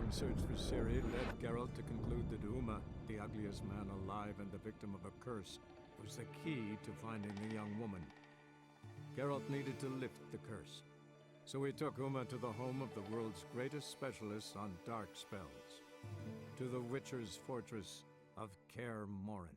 long search for Ciri led Geralt to conclude that Uma, the ugliest man alive and the victim of a curse, was the key to finding the young woman. Geralt needed to lift the curse, so he took Uma to the home of the world's greatest specialist on dark spells, to the Witcher's fortress of Kaer Morhen.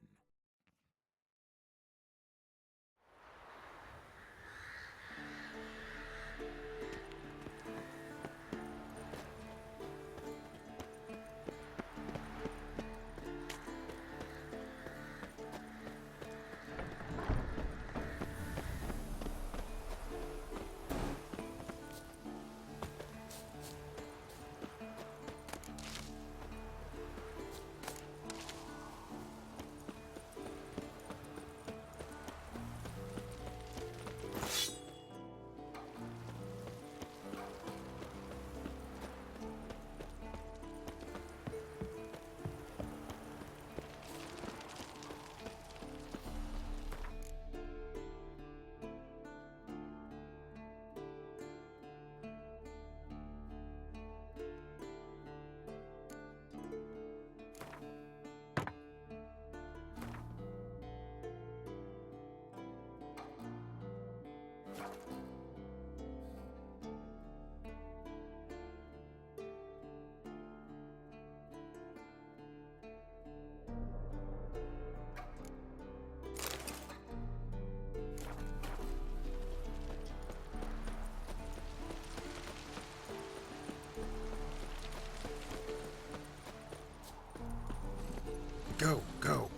Go, go.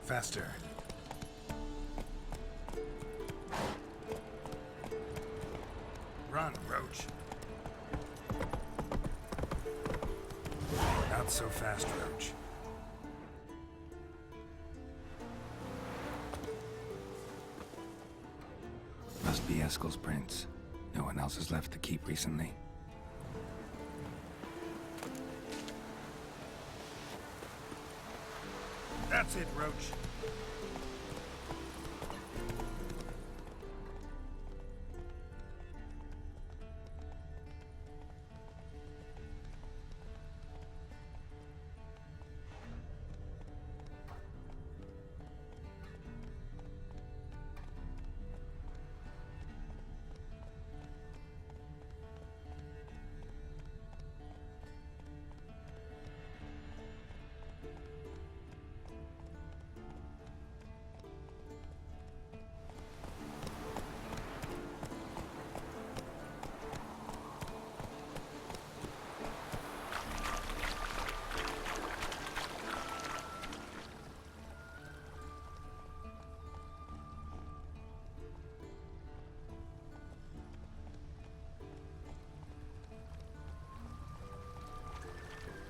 Faster. Run, Roach. Not so fast, Roach. Must be Eskel's prints. No one else has left the keep recently. That's it, Roach.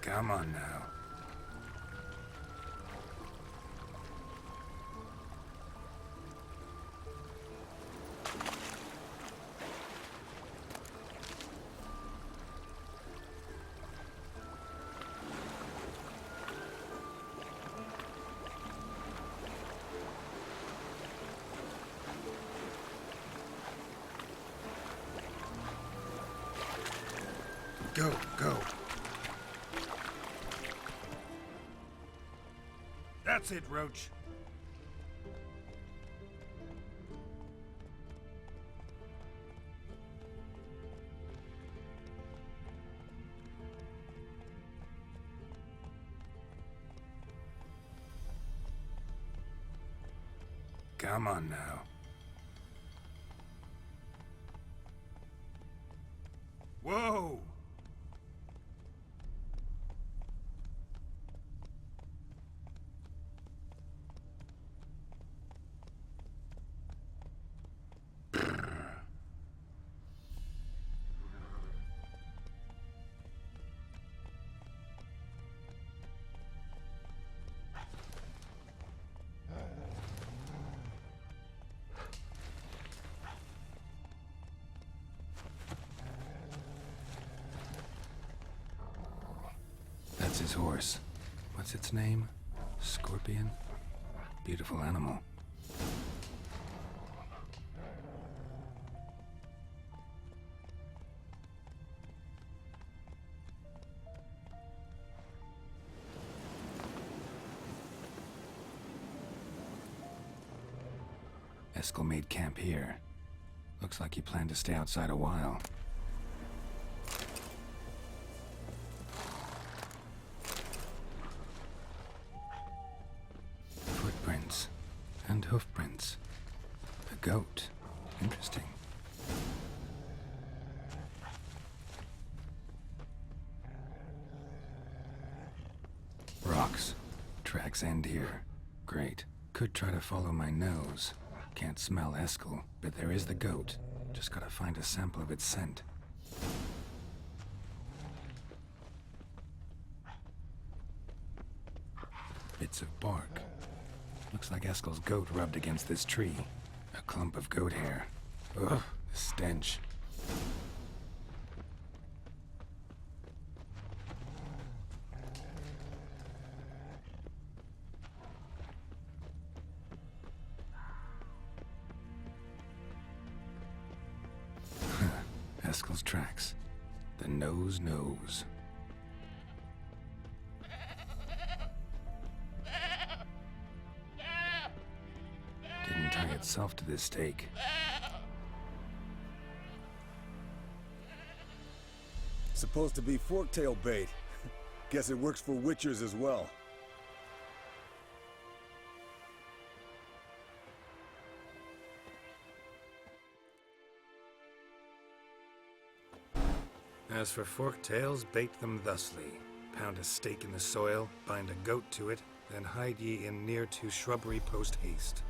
Come on now. Go, go. That's it, Roach. Come on now. Whoa! That's his horse. What's its name? Scorpion? Beautiful animal. Eskel made camp here. Looks like he planned to stay outside a while. Footprints. And hoofprints. A goat. Interesting. Rocks. Tracks end here. Great. Could try to follow my nose. Can't smell Eskel, but there is the goat. Just gotta find a sample of its scent. Bits of bark. Looks like Eskel's goat rubbed against this tree. A clump of goat hair. Ugh, the stench. Eskel's tracks. The nose knows. Didn't tie itself to this stake. Supposed to be forktail bait. Guess it works for witchers as well. As for forktails, bait them thusly. Pound a stake in the soil, bind a goat to it, then hide ye in near to shrubbery post haste.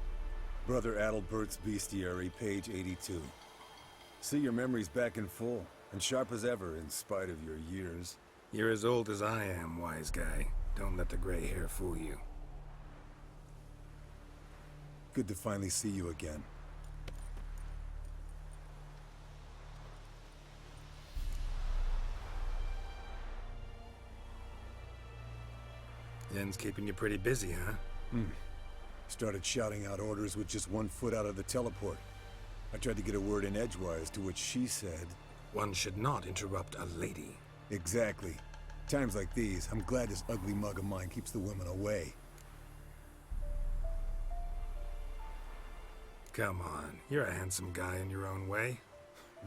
Brother Adalbert's Bestiary, page 82. See your memories back in full, and sharp as ever in spite of your years. You're as old as I am, wise guy. Don't let the gray hair fool you. Good to finally see you again. Yen's keeping you pretty busy, huh? Started shouting out orders with just 1 foot out of the teleport. I tried to get a word in edgewise, to which she said... One should not interrupt a lady. Exactly. Times like these, I'm glad this ugly mug of mine keeps the women away. Come on, you're a handsome guy in your own way.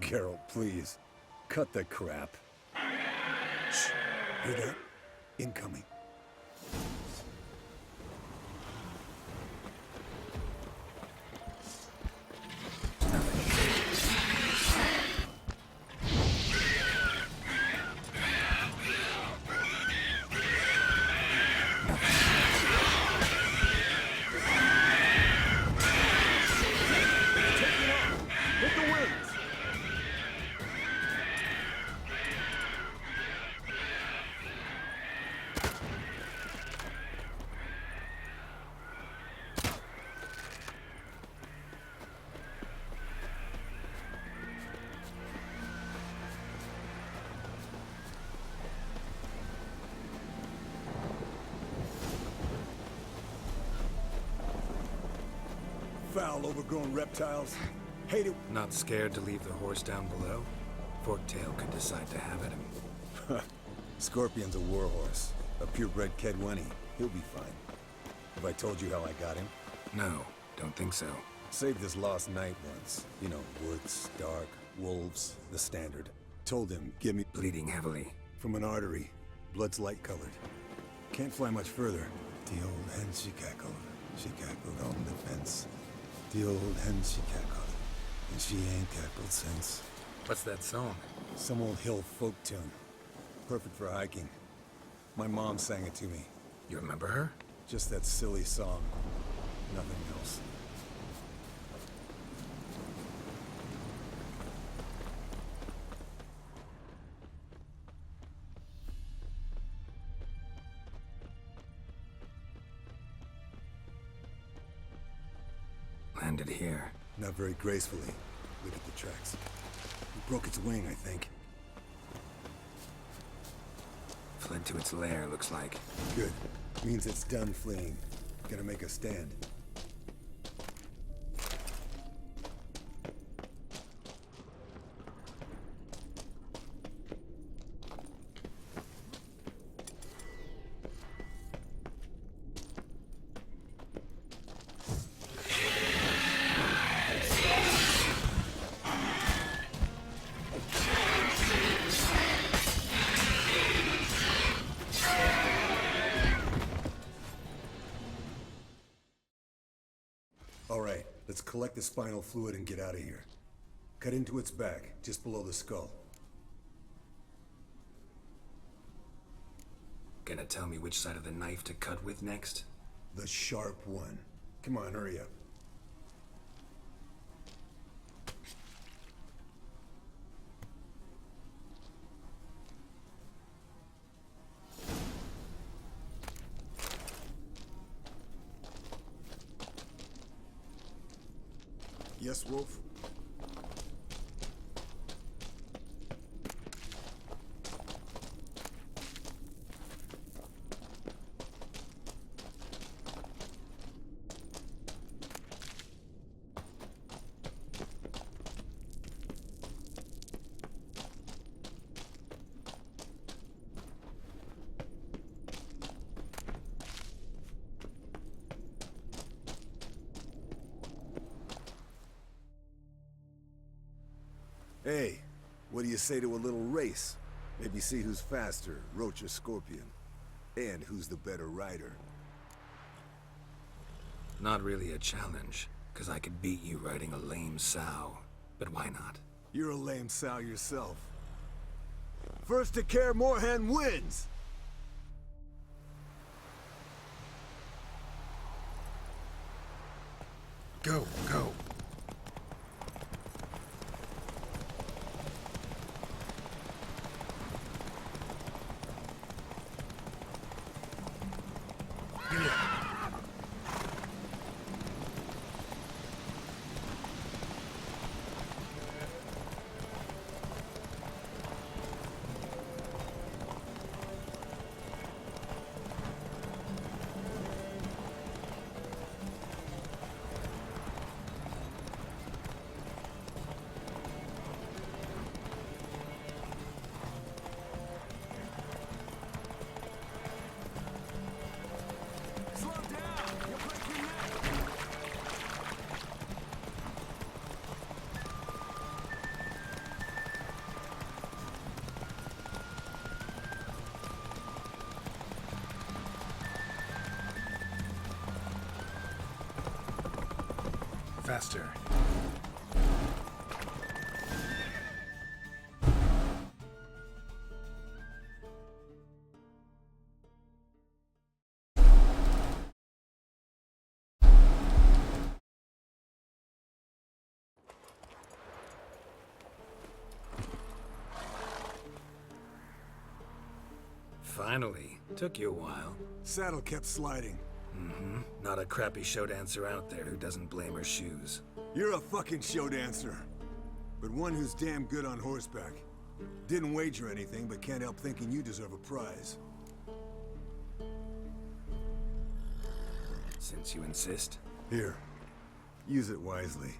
Geralt, please. Cut the crap. Shh. Hear that? Incoming. Foul, overgrown reptiles. Hate it. Not scared to leave the horse down below? Forktail could decide to have at him. Scorpion's a warhorse. A purebred Kedwenny. He'll be fine. Have I told you how I got him? No, don't think so. Saved his lost knight once. You know, woods, dark, wolves, the standard. Told him, give me... Bleeding heavily. From an artery. Blood's light-colored. Can't fly much further. The old hen, she cackled. She cackled on the fence. The old hen, she cackled. And she ain't cackled since. What's that song? Some old hill folk tune. Perfect for hiking. My mom sang it to me. You remember her? Just that silly song. Nothing else. Landed here. Not very gracefully. Look at the tracks. He broke its wing, I think. Fled to its lair, looks like. Good. Means it's done fleeing. Gonna make a stand. collect the spinal fluid and get out of here. Cut into its back, just below the skull. Gonna tell me which side of the knife to cut with next? The sharp one. Come on, hurry up. Yes, Wolf? Hey, what do you say to a little race? Maybe see who's faster, Roach or Scorpion. And who's the better rider. Not really a challenge, because I could beat you riding a lame sow. But why not? You're a lame sow yourself. First to Kaer Morhen wins! Go, go. Faster. Finally. Took you a while. Saddle kept sliding. Mm-hmm. Not a crappy show dancer out there who doesn't blame her shoes. You're a fucking show dancer. But one who's damn good on horseback. Didn't wager anything, but can't help thinking you deserve a prize. Since you insist. Here. Use it wisely.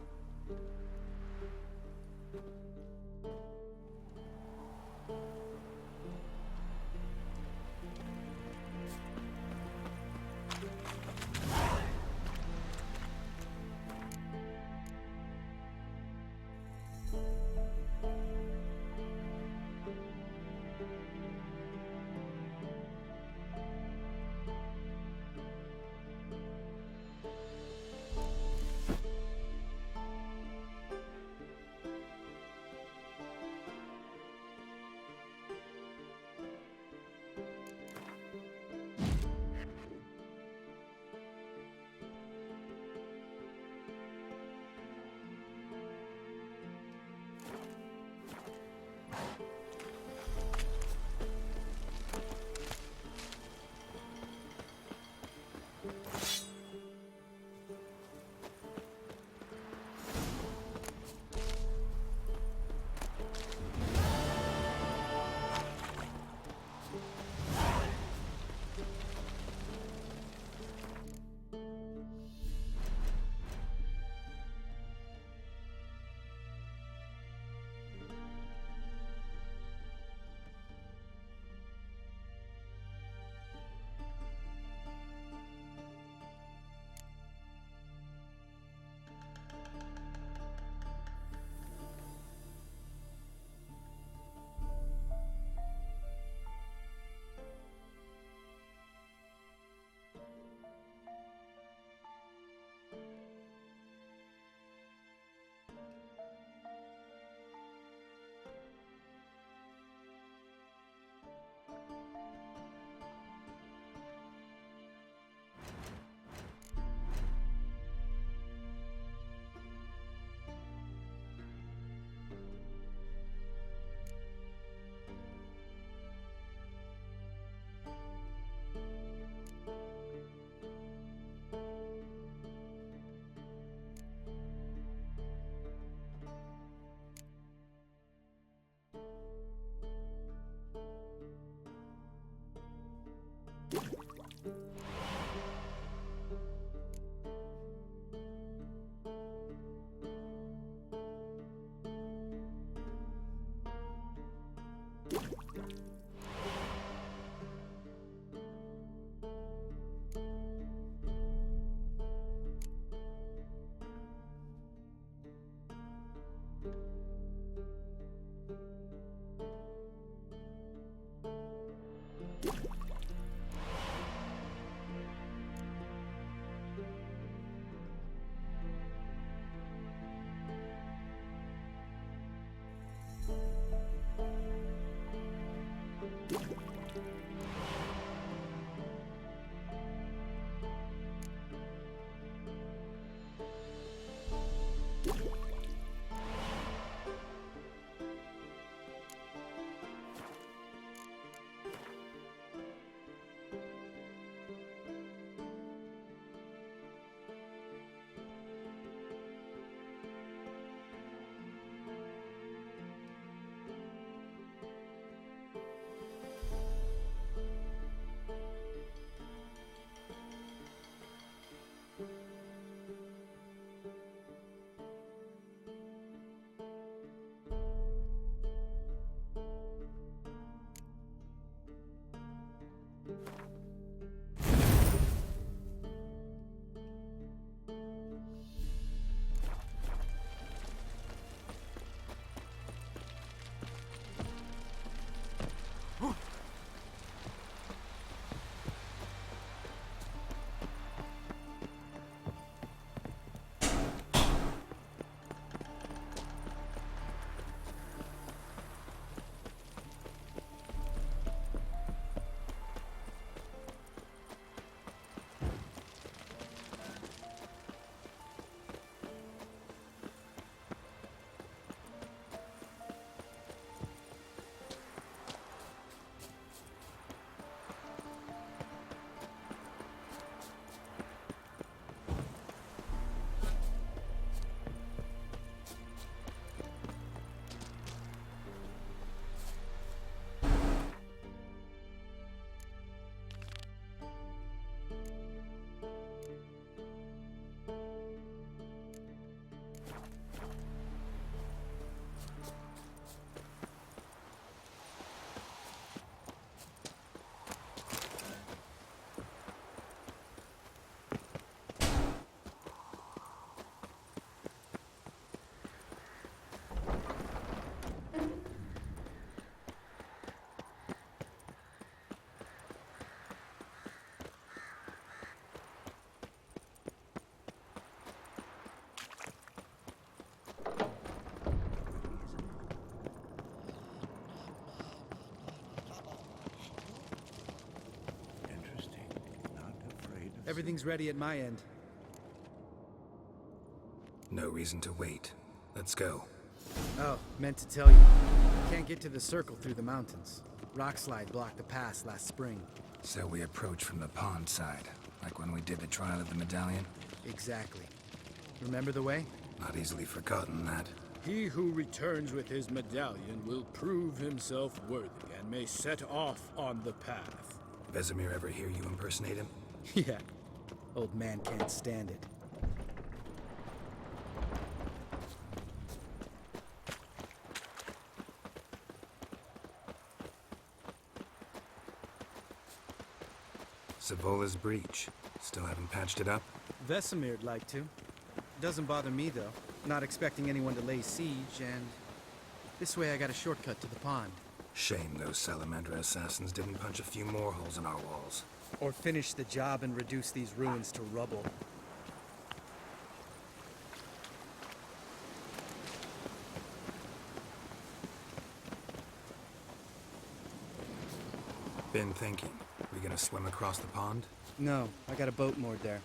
Everything's ready at my end. No reason to wait. Let's go. Oh, meant to tell you. Can't get to the circle through the mountains. Rockslide blocked the pass last spring. So we approach from the pond side, like when we did the trial of the medallion? Exactly. Remember the way? Not easily forgotten, that. He who returns with his medallion will prove himself worthy and may set off on the path. Vesemir ever hear you impersonate him? Yeah. Old man can't stand it. Savola's breach. Still haven't patched it up? Vesemir'd like to. Doesn't bother me, though. Not expecting anyone to lay siege, and... this way I got a shortcut to the pond. Shame those Salamandra assassins didn't punch a few more holes in our walls. Or finish the job and reduce these ruins to rubble. Been thinking. We gonna swim across the pond? No, I got a boat moored there.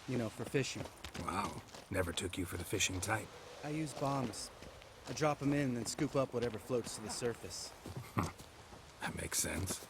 You know, for fishing. Wow. Never took you for the fishing type. I use bombs. I drop them in, then scoop up whatever floats to the surface. That makes sense.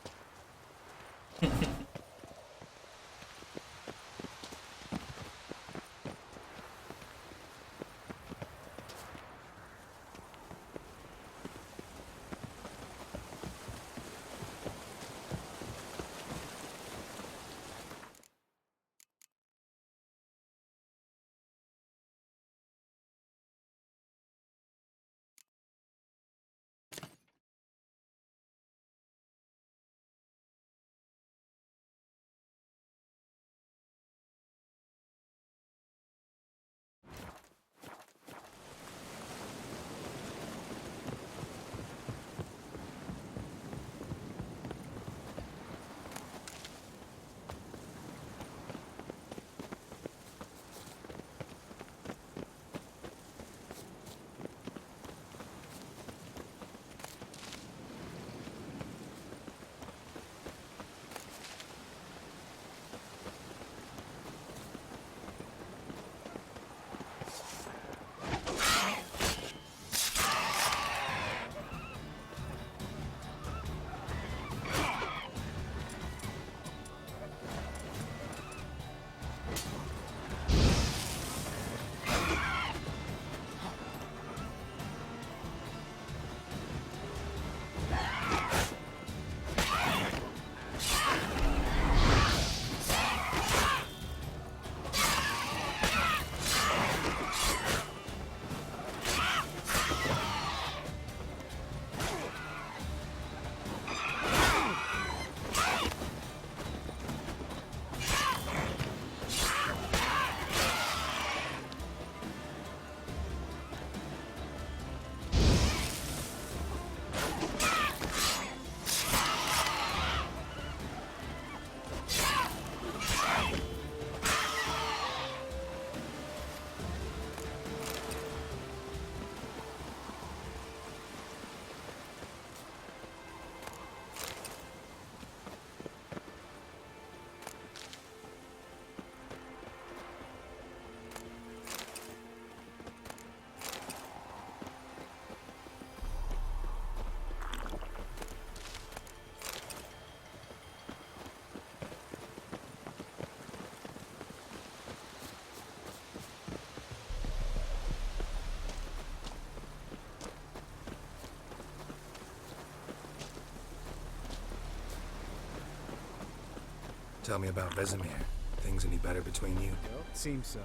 Tell me about Vesemir. Things any better between you? Seems so.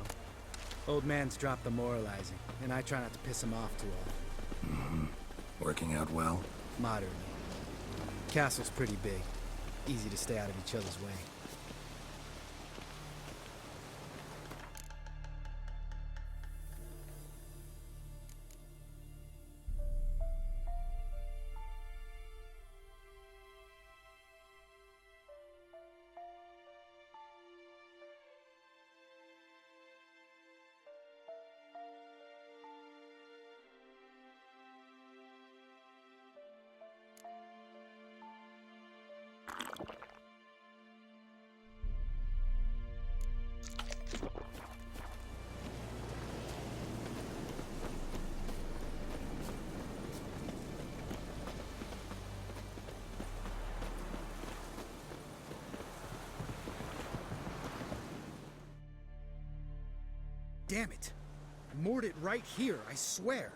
Old man's dropped the moralizing, and I try not to piss him off too often. Mm-hmm. Working out well? Moderately. Castle's pretty big. Easy to stay out of each other's way. damn it. Moored it right here, I swear.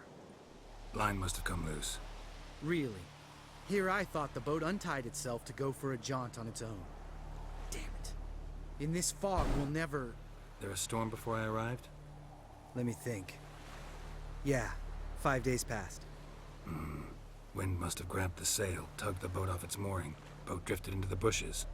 Line must have come loose. Really? Here I thought the boat untied itself to go for a jaunt on its own. Damn it. In this fog, we'll never... There a storm before I arrived? Let me think. Yeah, 5 days passed. Wind must have grabbed the sail, tugged the boat off its mooring. Boat drifted into the bushes.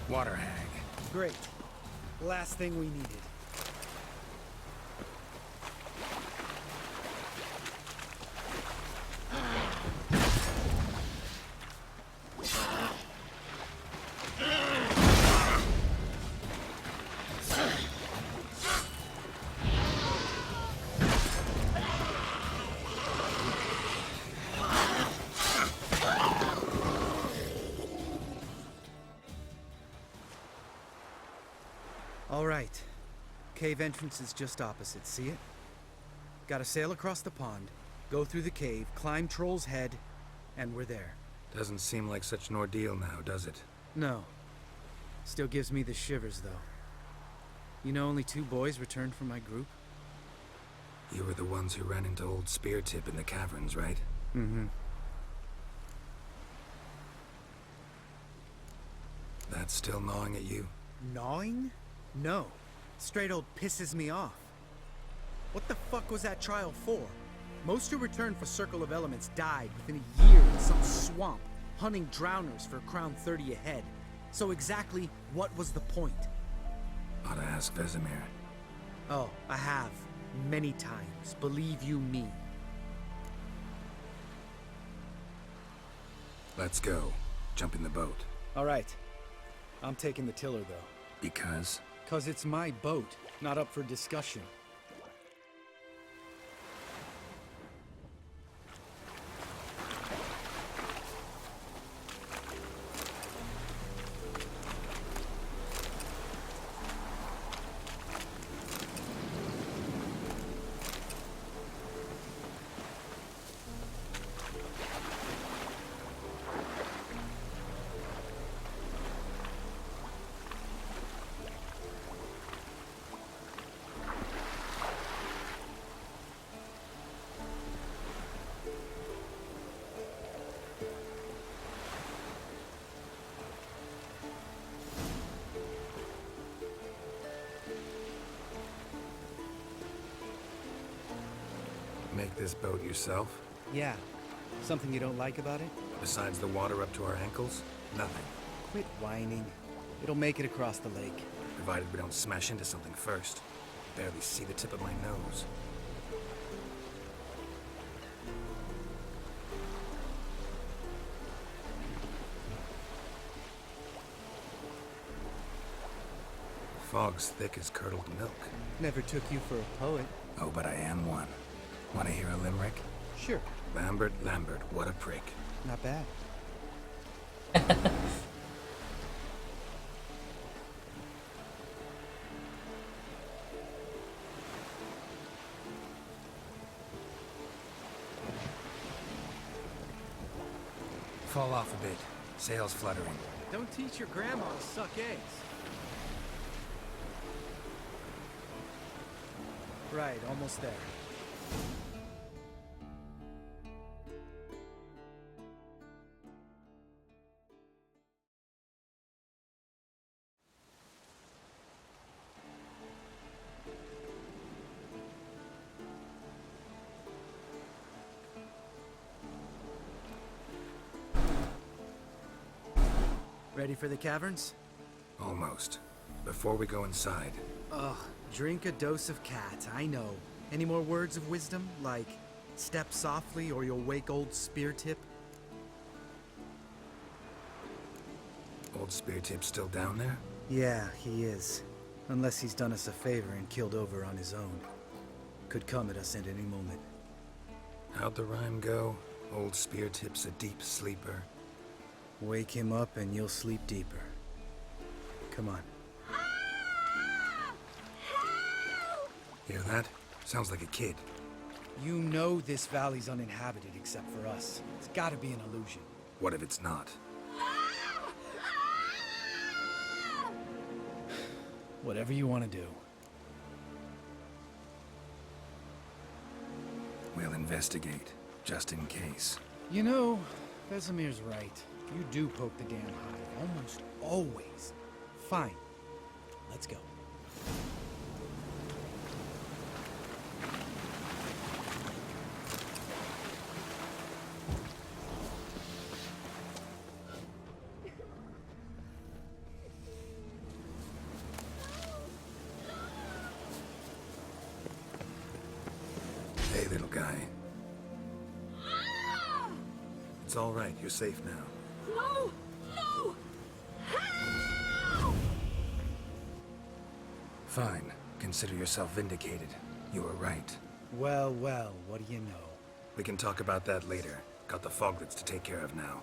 Water hag. Great. Last thing we needed. All right. Cave entrance is just opposite, see it? Gotta sail across the pond, go through the cave, climb Troll's Head, and we're there. Doesn't seem like such an ordeal now, does it? No. Still gives me the shivers, though. You know only 2 boys returned from my group? You were the ones who ran into old Speartip in the caverns, right? Mm-hmm. That's still gnawing at you? Gnawing? No. Straight old pisses me off. What the fuck was that trial for? Most who returned for Circle of Elements died within a year in some swamp, hunting drowners for a crown 30 a head. So exactly what was the point? Ought to ask Vesemir. Oh, I have. Many times. Believe you me. Let's go. Jump in the boat. All right. I'm taking the tiller, though. Because? 'Cause it's my boat, not up for discussion. Make this boat yourself? Yeah. Something you don't like about it? Besides the water up to our ankles? Nothing. Quit whining. It'll make it across the lake. Provided we don't smash into something first. Barely see the tip of my nose. Fog's thick as curdled milk. Never took you for a poet. Oh, but I am one. Want to hear a limerick? Sure. Lambert, Lambert, what a prick. Not bad. Fall off a bit. Sails fluttering. Don't teach your grandma to suck eggs. Right, almost there. Ready for the caverns? Almost. Before we go inside, Ugh, drink a dose of cat, I know. Any more words of wisdom, like step softly or you'll wake old Spear Tip? old Speartip's still down there? Yeah, he is. Unless he's done us a favor and killed over on his own. Could come at us at any moment. How'd the rhyme go? Old Speartip's a deep sleeper. Wake him up and you'll sleep deeper. Come on. Hear that? Sounds like a kid. You know this valley's uninhabited except for us. It's gotta be an illusion. What if it's not? Whatever you want to do. We'll investigate, just in case. You know, Vesemir's right. You do poke the damn hive, almost always. Fine. Let's go. Hey, little guy. It's all right. You're safe now. No! No! Help! Fine. Consider yourself vindicated. You were right. Well, well, what do you know? We can talk about that later. Got the foglets to take care of now.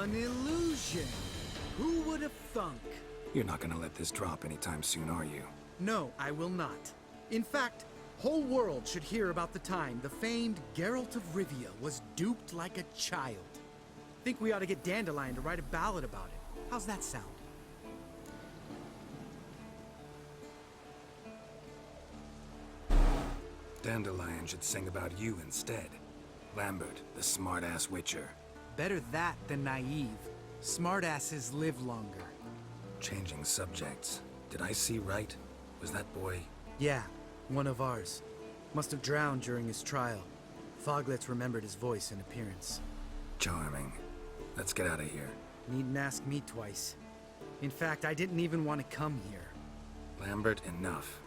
An illusion! Who would have thunk? You're not gonna let this drop anytime soon, are you? No, I will not. In fact, whole world should hear about the time the famed Geralt of Rivia was duped like a child. Think we ought to get Dandelion to write a ballad about it. How's that sound? Dandelion should sing about you instead. Lambert, the smart-ass witcher. Better that than naive. Smartasses live longer. Changing subjects. Did I see right? Was that boy... Yeah, one of ours. Must have drowned during his trial. Foglets remembered his voice and appearance. Charming. Let's get out of here. Needn't ask me twice. In fact, I didn't even want to come here. Lambert, enough.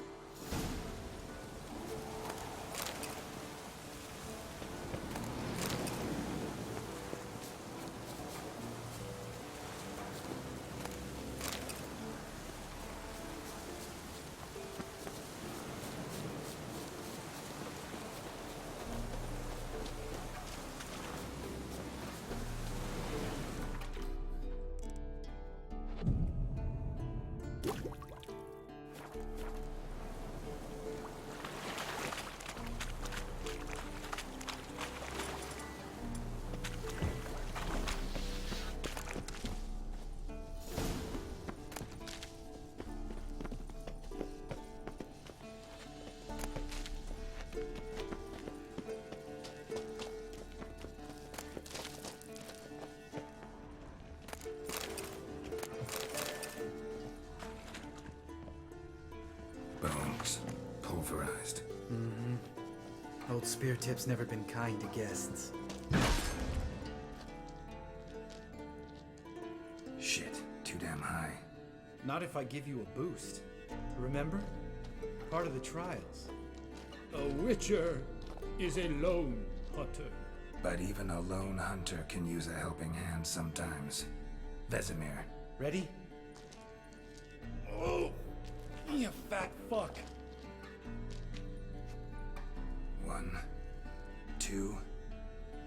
spear tip's never been kind to guests. Shit, too damn high. Not if I give you a boost. Remember? Part of the trials. A witcher is a lone hunter. But even a lone hunter can use a helping hand sometimes. Vesemir. Ready? Oh! You fat fuck! 1, 2,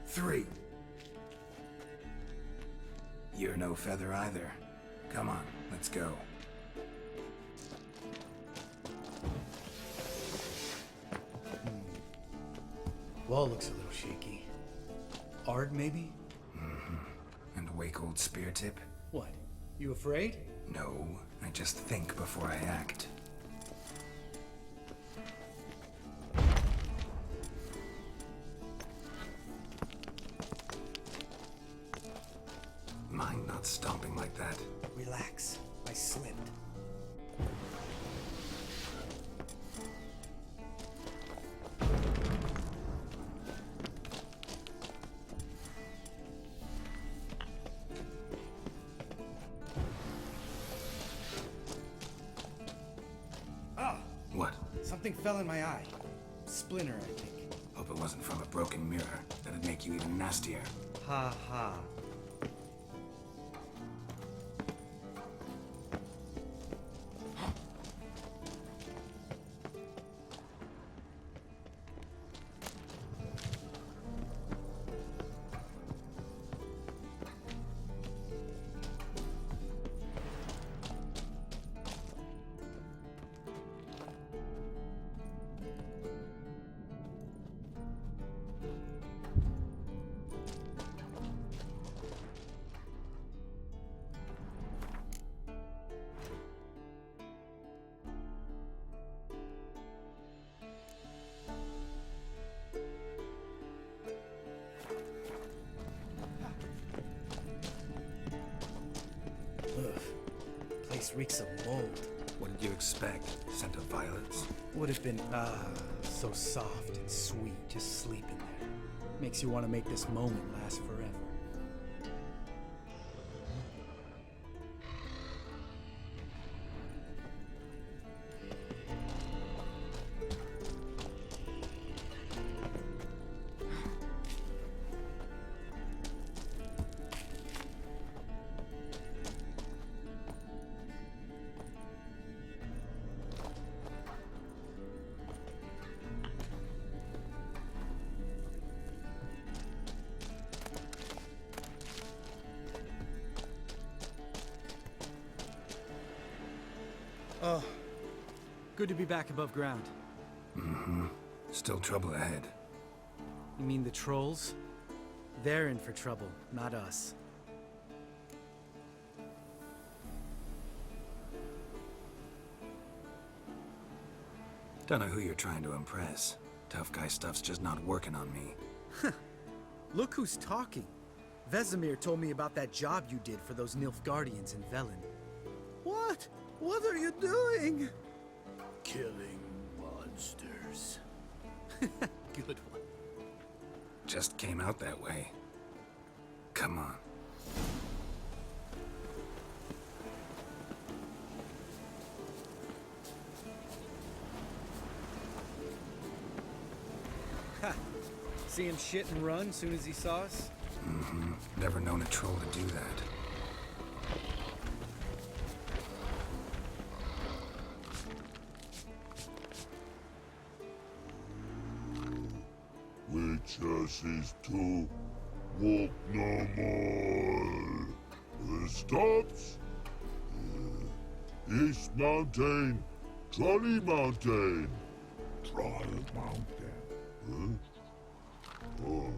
3. You're no feather either. Come on, let's go. Wall looks a little shaky. Ard, maybe? And wake old spear tip? What? You afraid? No, I just think before I act. Mind not stomping like that. Relax. I slipped. Ah! What? Something fell in my eye. Splinter, I think. Hope it wasn't from a broken mirror. That'd make you even nastier. Ha ha. Ugh. Place reeks of mold. What did you expect? Scent of violets? Would have been, so soft and sweet just sleeping there. Makes you want to make this moment last forever. Oh, good to be back above ground. Still trouble ahead. You mean the trolls? They're in for trouble, not us. Don't know who you're trying to impress. Tough guy stuff's just not working on me. Look who's talking. Vesemir told me about that job you did for those Nilfgaardians in Velen. What? What are you doing? Killing monsters. Good one. Just came out that way. Come on. Ha! See him shit and run soon as he saw us? Never known a troll to do that. Witches is to walk no more. Stops. East Mountain, Trolley Mountain. Troll Mountain. Oh.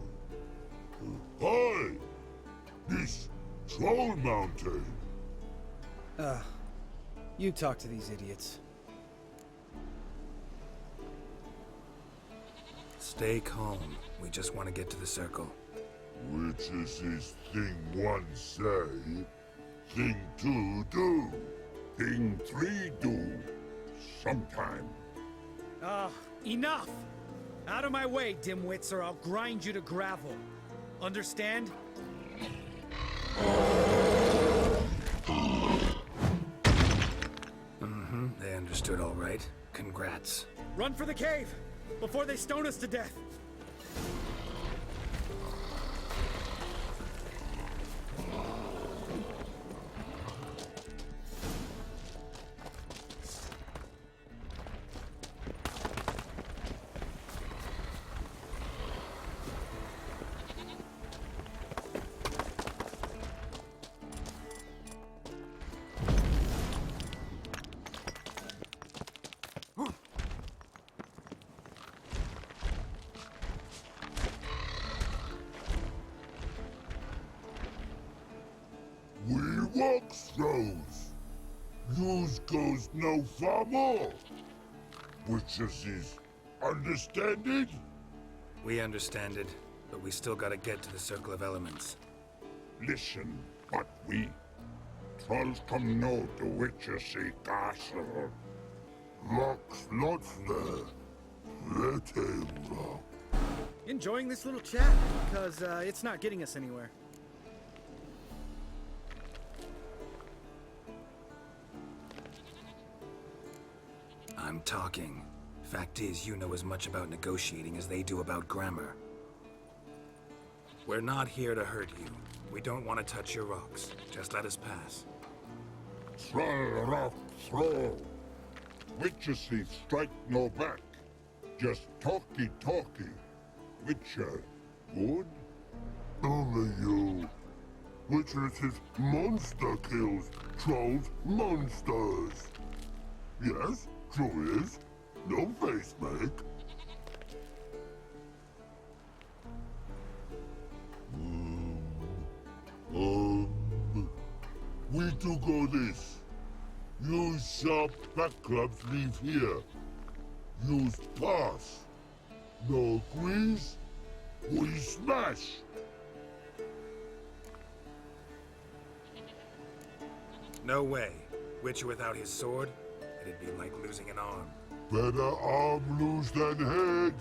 Hi! This Troll Mountain. You talk to these idiots. Stay calm. We just want to get to the circle. Witches is thing one say, thing two do, thing three do. Sometime. Enough! Out of my way, dimwits, or I'll grind you to gravel. Understand? They understood all right. Congrats. Run for the cave! Before they stone us to death! We walk throws. Yous goes no far more. Witches is understanded? We understand it, but we still gotta get to the Circle of Elements. Listen, but we trolls come know the witches see castle. Locks lots there. Let him rock. Enjoying this little chat, because it's not getting us anywhere. I'm talking. Fact is, you know as much about negotiating as they do about grammar. We're not here to hurt you. We don't want to touch your rocks. Just let us pass. Troll rock throw. Witches see strike no back. Just talky. Witcher, good? Only you. Witches is monster kills. Trolls monsters. Yes, true is. No face make. We do go this. Use sharp back clubs leave here. Use pass. No agrees? We smash. No way. Witcher without his sword? It'd be like losing an arm. Better arm lose than head.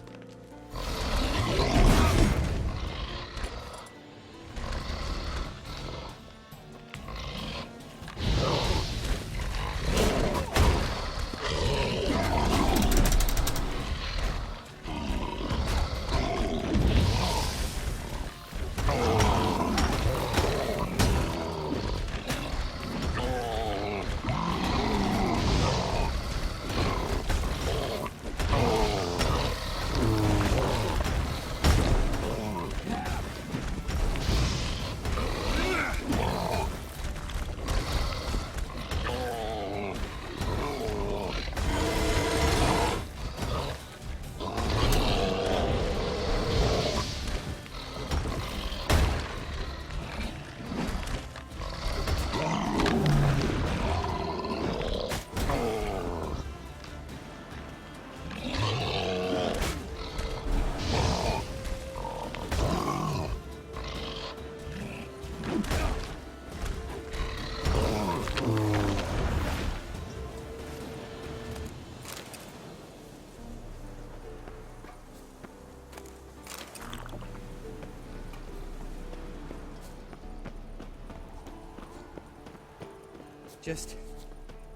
Just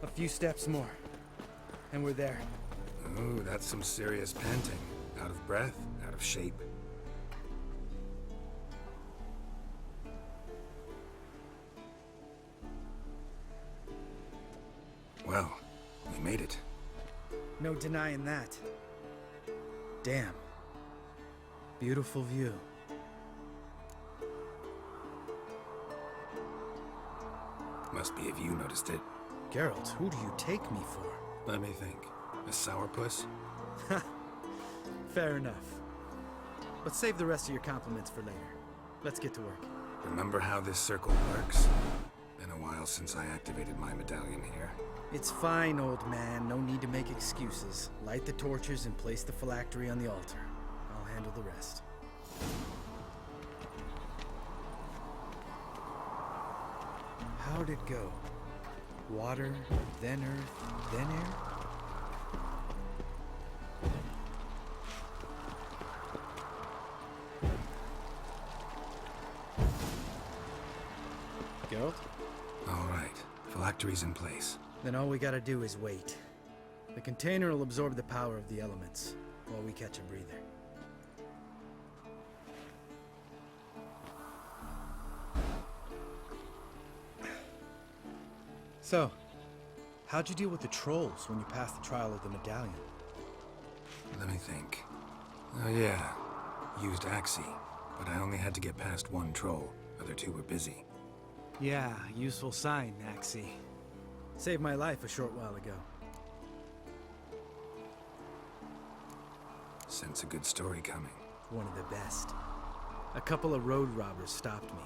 a few steps more, and we're there. Ooh, that's some serious panting. Out of breath, out of shape. Well, we made it. No denying that. Damn. Beautiful view. Must be if you noticed it. Geralt, who do you take me for? Let me think. A sourpuss? Fair enough. But save the rest of your compliments for later. Let's get to work. Remember how this circle works? Been a while since I activated my medallion here. It's fine, old man. No need to make excuses. Light the torches and place the phylactery on the altar. I'll handle the rest. How'd it go? Water, then earth, then air? Geralt? All right. Phylactery's in place. Then all we gotta do is wait. The container will absorb the power of the elements, while we catch a breather. So, how'd you deal with the trolls when you passed the trial of the medallion? Let me think. Oh yeah, used Axie, but I only had to get past one troll. Other two were busy. Yeah, useful sign, Axie. Saved my life a short while ago. Sense a good story coming. One of the best. A couple of road robbers stopped me.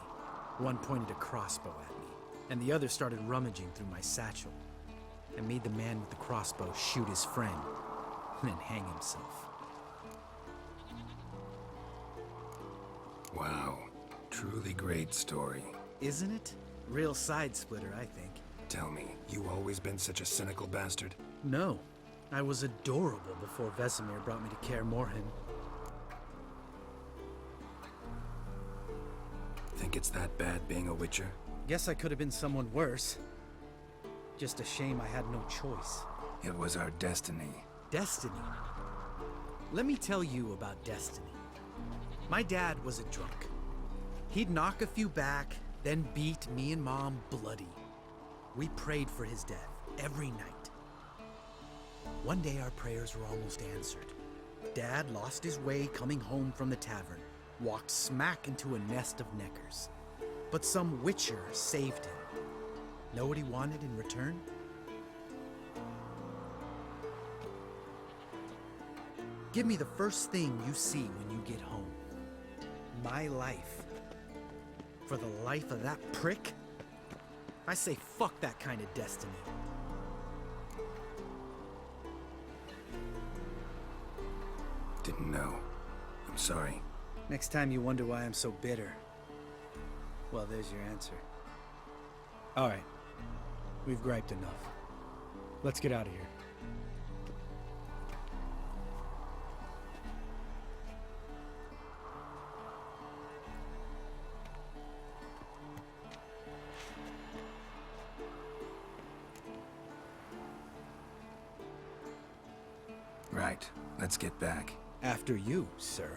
One pointed a crossbow at me, and the other started rummaging through my satchel. I made the man with the crossbow shoot his friend, and then hang himself. Wow. Truly great story. Isn't it? Real side splitter, I think. Tell me, you always been such a cynical bastard? No. I was adorable before Vesemir brought me to Kaer Morhen. Think it's that bad being a witcher? Guess I could have been someone worse. Just a shame I had no choice. It was our destiny. Destiny? Let me tell you about destiny. My dad was a drunk. He'd knock a few back, then beat me and Mom bloody. We prayed for his death every night. One day our prayers were almost answered. Dad lost his way coming home from the tavern, walked smack into a nest of neckers. But some witcher saved him. Know what he wanted in return? Give me the first thing you see when you get home. My life. For the life of that prick? I say fuck that kind of destiny. Didn't know. I'm sorry. Next time you wonder why I'm so bitter, well, there's your answer. All right. We've griped enough. Let's get out of here. Right. Let's get back. After you, sir.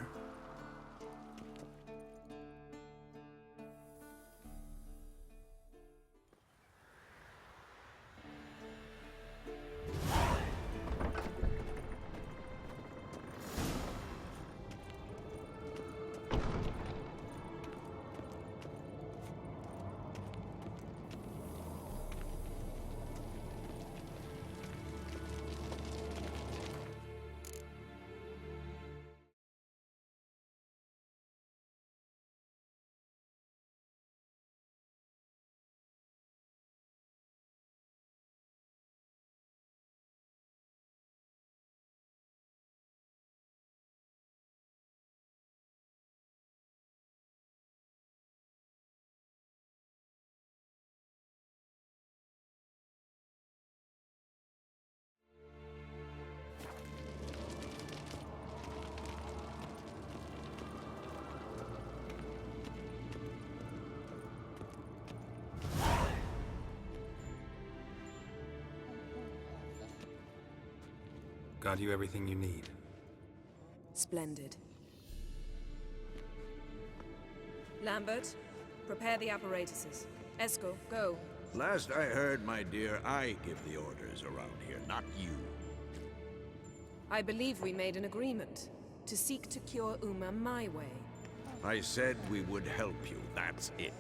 Got you everything you need. Splendid. Lambert, prepare the apparatuses. Esco, go. Last I heard, my dear, I give the orders around here, not you. I believe we made an agreement to seek to cure Uma my way. I said we would help you, that's it.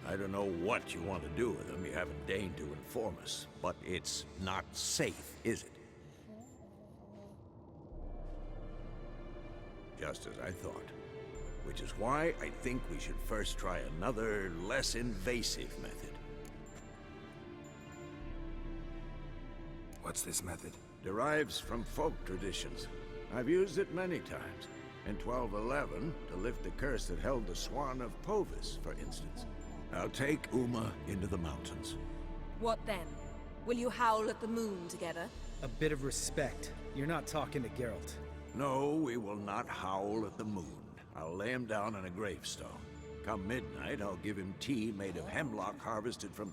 I don't know what you want to do with them, you haven't deigned to inform us. But it's not safe, is it? Just as I thought. Which is why I think we should first try another, less invasive method. What's this method? Derives from folk traditions. I've used it many times. In 1211, to lift the curse that held the Swan of Povis, for instance. I'll take Uma into the mountains. What then? Will you howl at the moon together? A bit of respect. You're not talking to Geralt. No, we will not howl at the moon. I'll lay him down on a gravestone. Come midnight, I'll give him tea made of hemlock harvested from...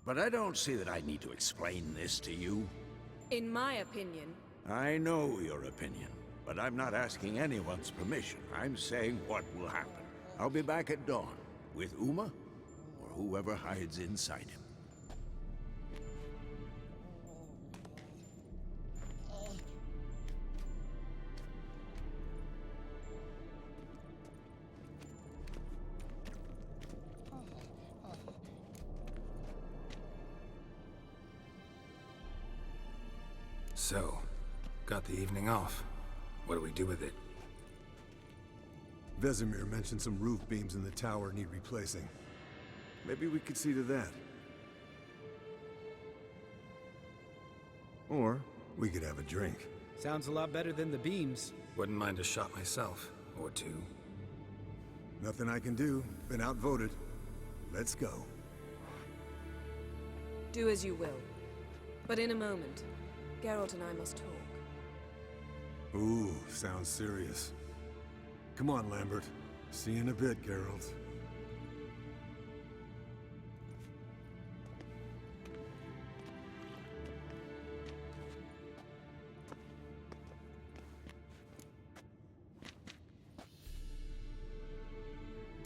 But I don't see that I need to explain this to you. In my opinion... I know your opinion, but I'm not asking anyone's permission. I'm saying what will happen. I'll be back at dawn, with Uma, or whoever hides inside him. So, got the evening off. What do we do with it? Vesemir mentioned some roof beams in the tower need replacing. Maybe we could see to that. Or we could have a drink. Sounds a lot better than the beams. Wouldn't mind a shot myself, or two. Nothing I can do. Been outvoted. Let's go. Do as you will. But in a moment, Geralt and I must talk. Ooh, sounds serious. Come on, Lambert. See you in a bit, Geralt.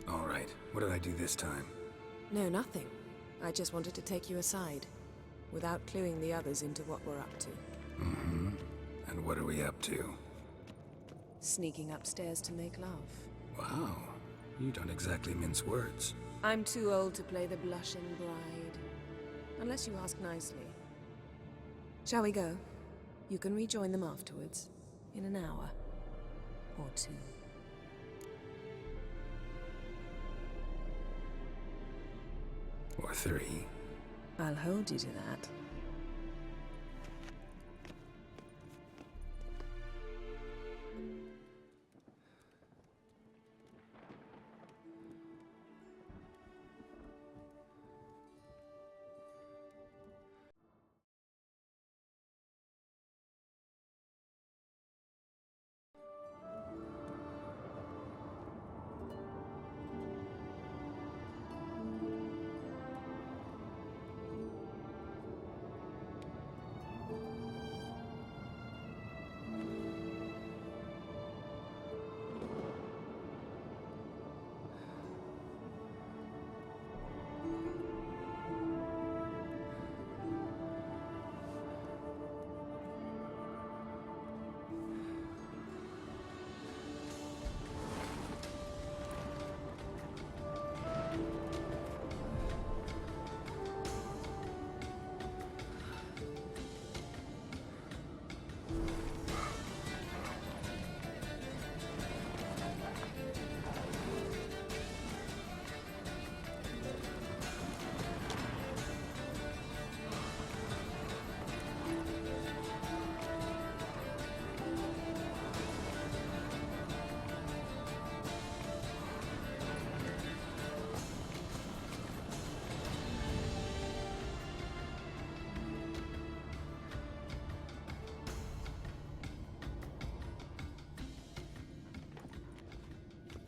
All right, what did I do this time? No, nothing. I just wanted to take you aside, without cluing the others into what we're up to. Mm-hmm. And what are we up to? Sneaking upstairs to make love. Wow, you don't exactly mince words. I'm too old to play the blushing bride. Unless you ask nicely. Shall we go? You can rejoin them afterwards. In an hour. Or two. Or three. I'll hold you to that.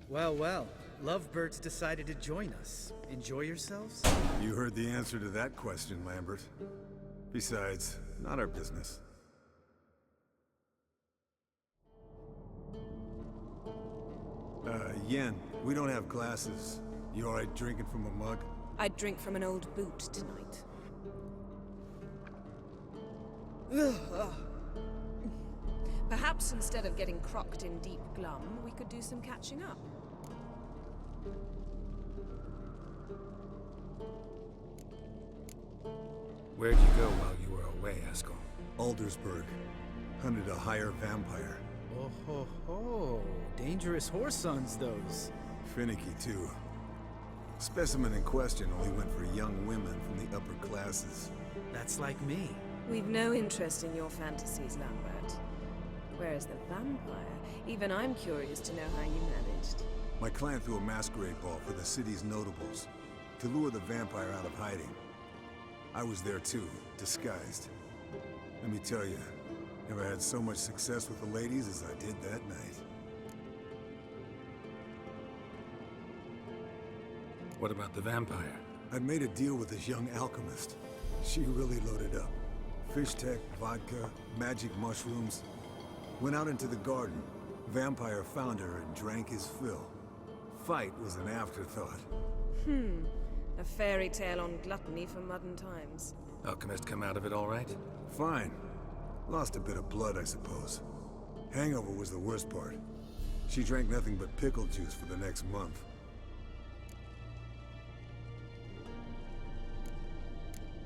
Well, well. Lovebirds decided to join us. Enjoy yourselves? You heard the answer to that question, Lambert. Besides, not our business. Yen, we don't have glasses. You alright drinking from a mug? I'd drink from an old boot tonight. Perhaps instead of getting crocked in deep glum, we could do some catching up. Where'd you go while you were away, Eskel? Aldersburg. Hunted a higher vampire. Oh ho ho. Dangerous horse sons, those. Finicky, too. Specimen in question only went for young women from the upper classes. That's like me. We've no interest in your fantasies, Lambert. Whereas the vampire, even I'm curious to know how you managed. My clan threw a masquerade ball for the city's notables, to lure the vampire out of hiding. I was there too, disguised. Let me tell you, never had so much success with the ladies as I did that night. What about the vampire? I'd made a deal with this young alchemist. She really loaded up. Fish tech, vodka, magic mushrooms. Went out into the garden. Vampire found her and drank his fill. Fight was an afterthought. A fairy tale on gluttony for modern times. Alchemist come out of it all right? Fine. Lost a bit of blood, I suppose. Hangover was the worst part. She drank nothing but pickle juice for the next month.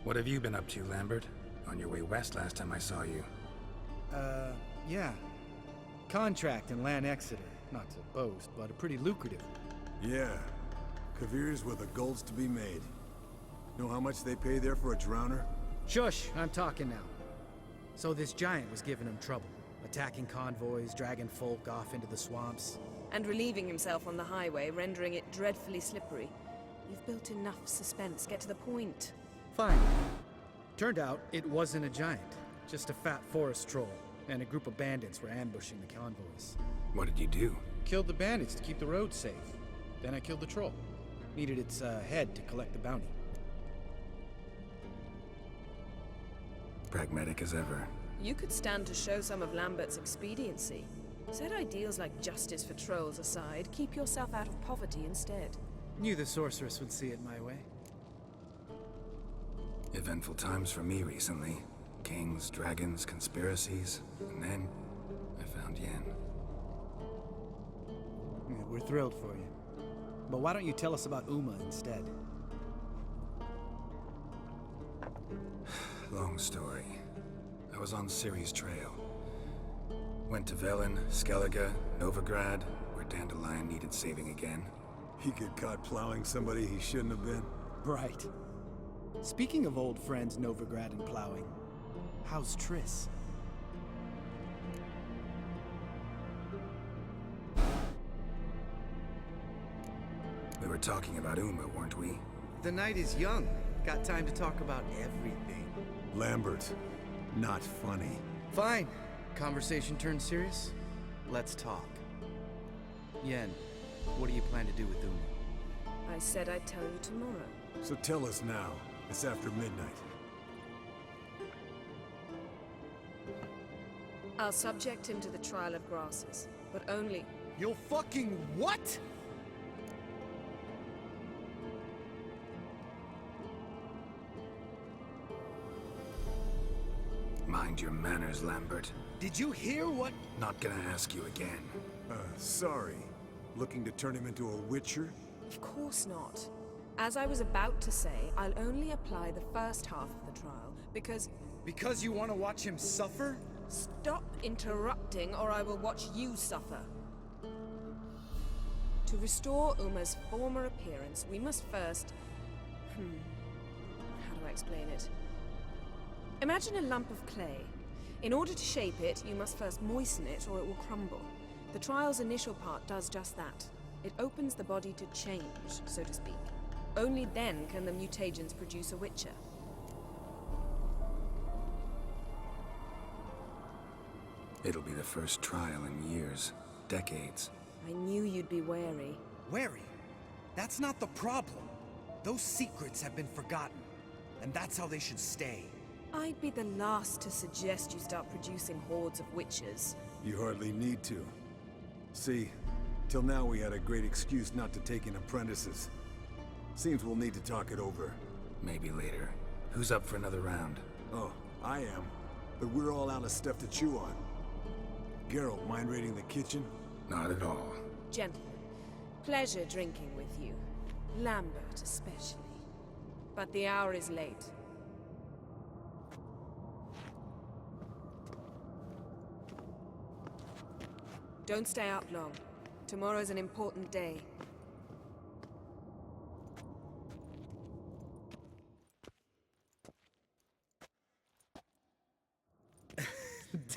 What have you been up to, Lambert? On your way west last time I saw you. Yeah. Contract in Lan Exeter. Not to boast, but a pretty lucrative. Yeah. Kavir's where the gold's to be made. Know how much they pay there for a drowner? Shush, I'm talking now. So this giant was giving him trouble. Attacking convoys, dragging folk off into the swamps. And relieving himself on the highway, rendering it dreadfully slippery. You've built enough suspense. Get to the point. Fine. Turned out it wasn't a giant. Just a fat forest troll. And a group of bandits were ambushing the convoys. What did you do? Killed the bandits to keep the roads safe. Then I killed the troll. Needed its head to collect the bounty. Pragmatic as ever. You could stand to show some of Lambert's expediency. Set ideals like justice for trolls aside, keep yourself out of poverty instead. Knew the sorceress would see it my way. Eventful times for me recently. Kings, dragons, conspiracies, and then I found Yen. Yeah, we're thrilled for you. But why don't you tell us about Uma instead? Long story. I was on Ciri's trail. Went to Velen, Skellige, Novigrad, where Dandelion needed saving again. He get caught plowing somebody he shouldn't have been. Right. Speaking of old friends Novigrad and plowing, how's Triss? We were talking about Uma, weren't we? The night is young. Got time to talk about everything. Lambert, not funny. Fine. Conversation turned serious? Let's talk. Yen, what do you plan to do with Uma? I said I'd tell you tomorrow. So tell us now. It's after midnight. I'll subject him to the trial of grasses, but only... You'll fucking what? Mind your manners, Lambert. Did you hear what? Not gonna ask you again. Sorry. Looking to turn him into a witcher? Of course not. As I was about to say, I'll only apply the first half of the trial, because... Because you want to watch him suffer? Stop interrupting, or I will watch you suffer. To restore Uma's former appearance, we must first... How do I explain it? Imagine a lump of clay. In order to shape it, you must first moisten it, or it will crumble. The trial's initial part does just that. It opens the body to change, so to speak. Only then can the mutagens produce a witcher. It'll be the first trial in years. Decades. I knew you'd be wary. Wary? That's not the problem. Those secrets have been forgotten. And that's how they should stay. I'd be the last to suggest you start producing hordes of witches. You hardly need to. See, till now we had a great excuse not to take in apprentices. Seems we'll need to talk it over. Maybe later. Who's up for another round? Oh, I am. But we're all out of stuff to chew on. Geralt, mind raiding the kitchen? Not at all. Gentlemen, pleasure drinking with you. Lambert especially. But the hour is late. Don't stay up long. Tomorrow's an important day.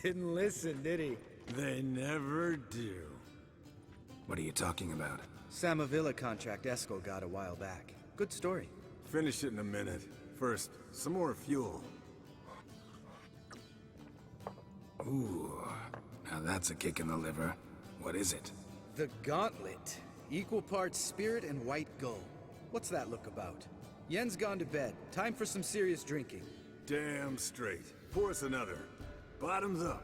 Didn't listen, did he? They never do. What are you talking about? Samavilla contract Eskel got a while back. Good story. Finish it in a minute. First, some more fuel. Ooh, now that's a kick in the liver. What is it? The Gauntlet. Equal parts spirit and white gold. What's that look about? Yen's gone to bed. Time for some serious drinking. Damn straight. Pour us another. Bottoms up.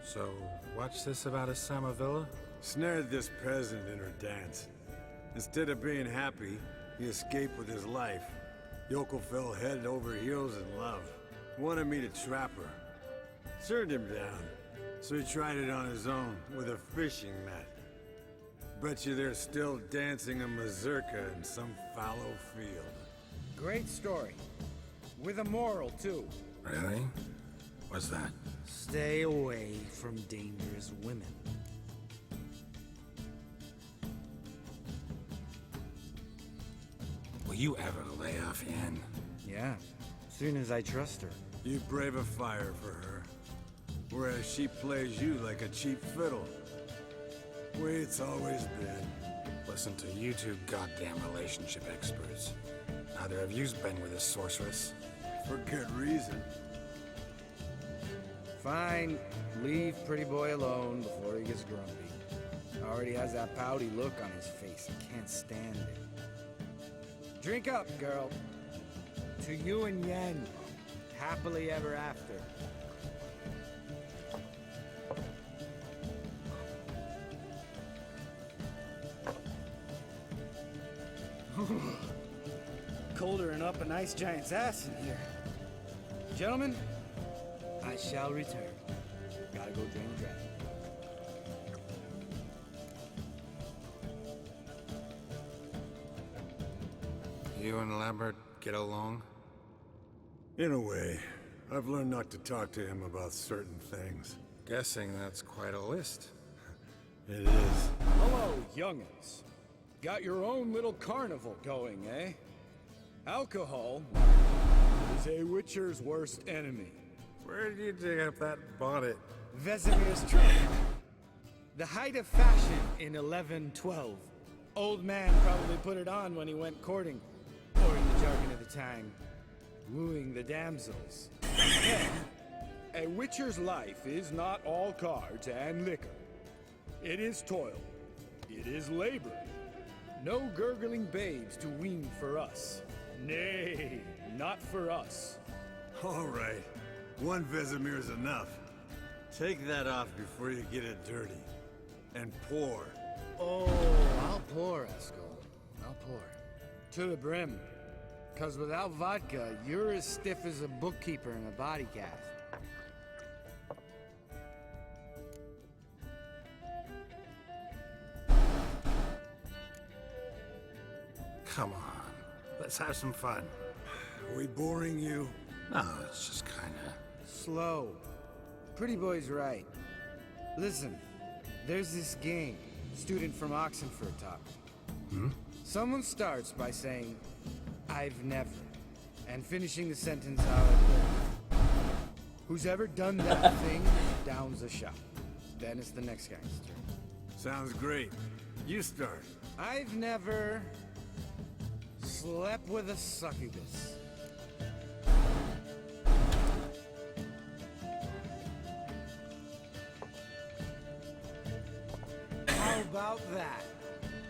So, what's this about a Samavilla? Snared this peasant in her dance. Instead of being happy, he escaped with his life. Yoko fell head over heels in love. Wanted me to trap her. Turned him down, so he tried it on his own with a fishing net. Bet you they're still dancing a mazurka in some fallow field. Great story. With a moral, too. Really? What's that? Stay away from dangerous women. Will you ever lay off Yen? Yeah, soon as I trust her. You brave a fire for her, whereas she plays you like a cheap fiddle. Way it's always been. Listen to you two goddamn relationship experts. Neither of you's been with a sorceress. For good reason. Fine, leave pretty boy alone before he gets grumpy. Already has that pouty look on his face. I can't stand it. Drink up, girl. To you and Yen. Happily ever after. Colder than up a nice giant's ass in here. Gentlemen, I shall return. Gotta go drain the dragon. You and Lambert get along? In a way. I've learned not to talk to him about certain things. Guessing that's quite a list. It is. Hello, young'uns. Got your own little carnival going, eh? Alcohol is a witcher's worst enemy. Where did you dig up that bonnet? Vesemir's trunk. The height of fashion in 1112. Old man probably put it on when he went courting, or in the jargon of the time, wooing the damsels. A witcher's life is not all cards and liquor. It is toil. It is labor. No gurgling babes to wean for us. Nay, not for us. All right. One Vesemir's enough. Take that off before you get it dirty. And pour. Oh, I'll pour, Eskel. I'll pour. To the brim. 'Cause without vodka, you're as stiff as a bookkeeper in a body cast. Come on. Let's have some fun. Are we boring you? No, it's just kinda... Slow. Pretty boy's right. Listen, there's this game. Student from Oxenford taught me. Someone starts by saying, I've never, and finishing the sentence out. Who's ever done that thing downs a shot. Then it's the next guy's turn. Sounds great. You start. I've never slept with a succubus. How about that?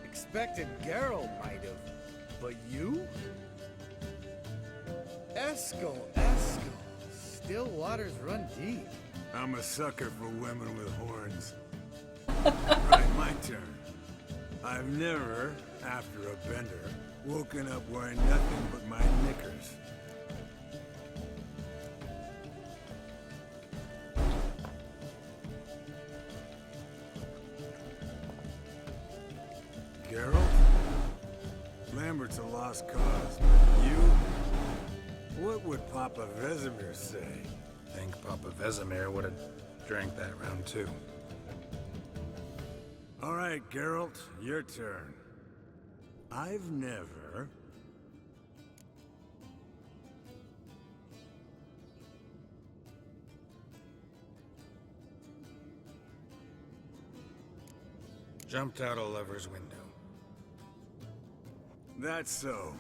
Expected Geralt might have, but you? Eskel. Still waters run deep. I'm a sucker for women with horns. Right, my turn. I've never, after a bender, woken up wearing nothing but my knickers. Geralt? Lambert's a lost cause, but you? What would Papa Vesemir say? Think Papa Vesemir would have drank that round too. All right, Geralt, your turn. I've never... Jumped out a lover's window. That's so.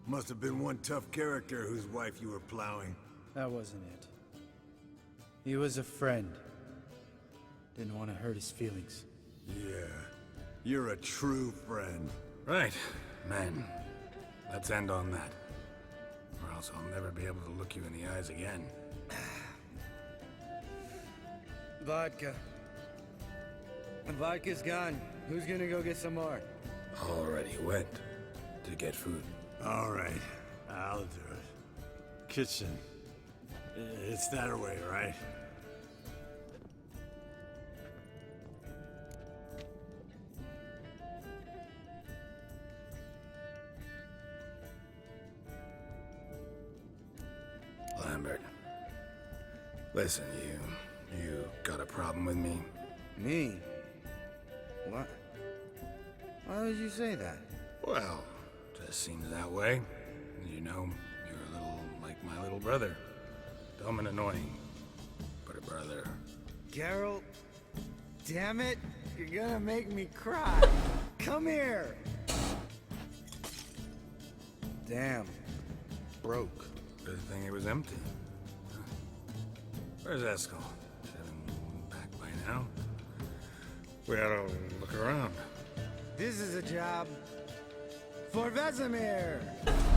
Must have been one tough character whose wife you were plowing. That wasn't it. He was a friend. Didn't want to hurt his feelings. Yeah. You're a true friend. Right, man. Let's end on that. Or else I'll never be able to look you in the eyes again. Vodka. Vodka's gone. Who's gonna go get some more? Already went to get food. All right. I'll do it. Kitchen. It's that way, right? Lambert. Listen, you got a problem with me? Me? What? Why would you say that? Well, just seems that way. You know, you're a little like my little brother. Dumb and annoying, but a brother. Geralt, damn it, you're gonna make me cry. Come here. Damn, broke. Good thing it was empty. Where's Eskel? Should have been back by now. We ought to look around. This is a job for Vesemir.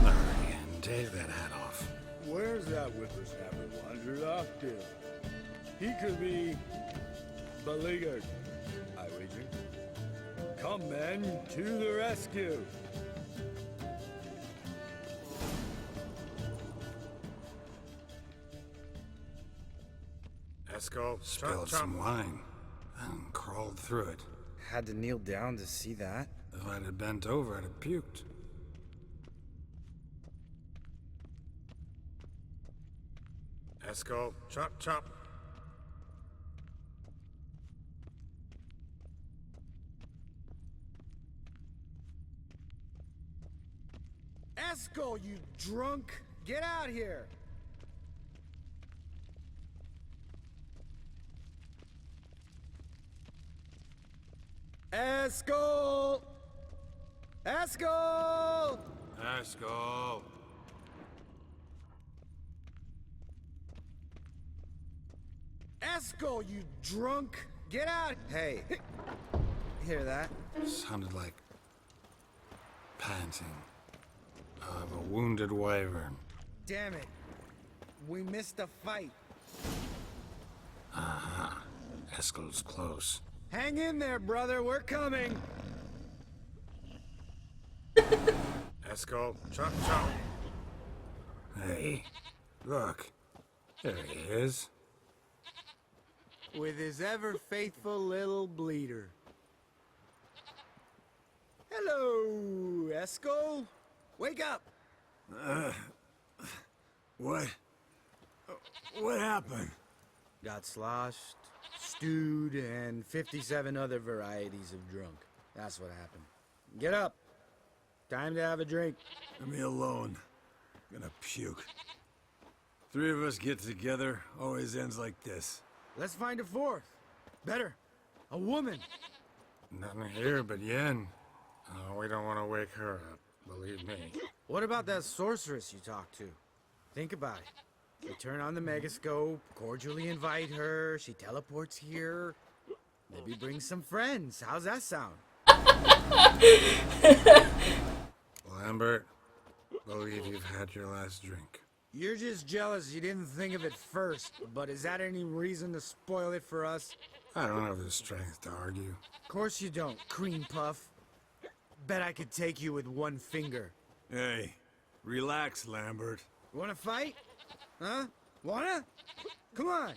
Hurry and take that hat off. Where's that whippersnapper wandered off to? He could be beleaguered, I wager. Come, men, to the rescue. Eskel spilled some wine and crawled through it. Had to kneel down to see that. If I'd have bent over, I'd have puked. Eskel, chop, chop. Eskel, you drunk! Get out here! Eskel! Eskel! Eskel. Eskel, you drunk! Get out! Hey, hear that? Sounded like panting of a wounded wyvern. Damn it. We missed a fight. Aha. Eskel's close. Hang in there, brother. We're coming. Eskel, chop, chop. Hey, look. There he is. With his ever faithful little bleeder. Hello, Eskel. Wake up. What? What happened? Got sloshed, stewed, and 57 other varieties of drunk. That's what happened. Get up. Time to have a drink. Leave me alone. I'm gonna puke. Three of us get together, always ends like this. Let's find a fourth. Better. A woman. Nothing here but Yen. Oh, we don't want to wake her up, believe me. What about that sorceress you talked to? Think about it. We turn on the megascope, cordially invite her, she teleports here. Maybe bring some friends. How's that sound? Lambert, believe you've had your last drink. You're just jealous you didn't think of it first, but is that any reason to spoil it for us? I don't have the strength to argue. Of course you don't, cream puff. Bet I could take you with one finger. Hey, relax, Lambert. Wanna fight? Huh? Wanna? Come on.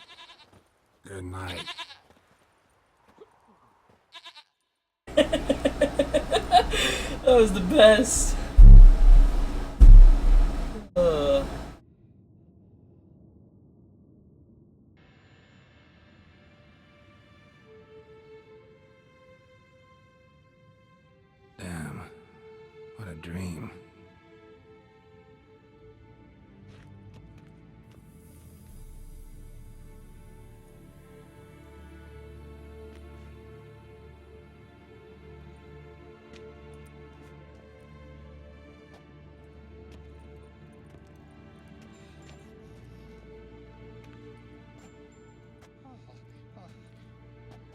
Good night. That was the best. Damn. What a dream.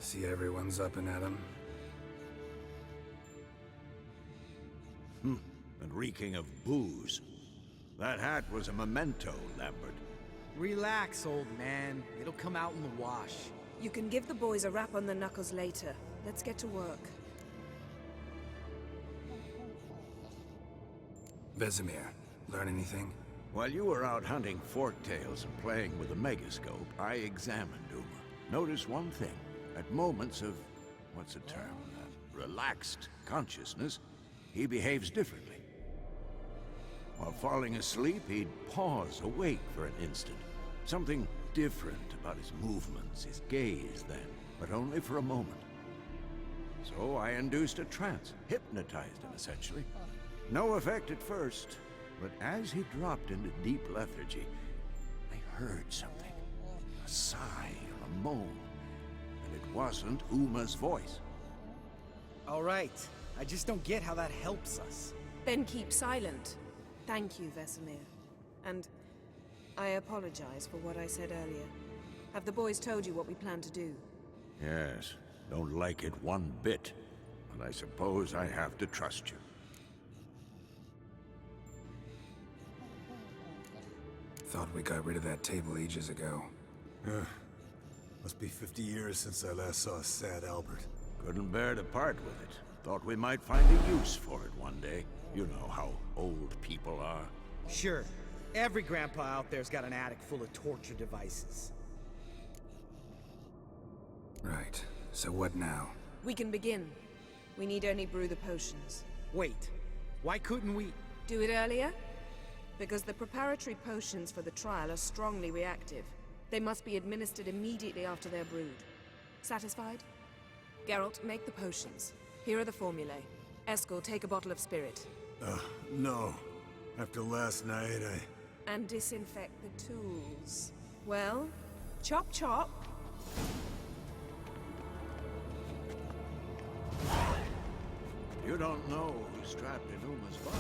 See everyone's up and at 'em. And reeking of booze. That hat was a memento, Lambert. Relax, old man. It'll come out in the wash. You can give the boys a rap on the knuckles later. Let's get to work. Vesemir, learn anything? While you were out hunting forktails and playing with a megascope, I examined Uma. Notice one thing. At moments of, what's the term? Relaxed consciousness, he behaves differently. While falling asleep, he'd pause awake for an instant. Something different about his movements, his gaze then, but only for a moment. So I induced a trance, hypnotized him essentially. No effect at first, but as he dropped into deep lethargy, I heard something. A sigh or a moan, and it wasn't Uma's voice. All right. I just don't get how that helps us. Then keep silent. Thank you, Vesemir. And I apologize for what I said earlier. Have the boys told you what we plan to do? Yes, don't like it one bit, but I suppose I have to trust you. Thought we got rid of that table ages ago. Must be 50 years since I last saw sad Albert. Couldn't bear to part with it. Thought we might find a use for it one day. You know how old people are. Sure. Every grandpa out there's got an attic full of torture devices. Right. So what now? We can begin. We need only brew the potions. Wait. Why couldn't we... Do it earlier? Because the preparatory potions for the trial are strongly reactive. They must be administered immediately after they're brewed. Satisfied? Geralt, make the potions. Here are the formulae. Eskel, take a bottle of spirit. No. After last night, I... And disinfect the tools. Well, chop chop. You don't know who's strapped in Uma's body.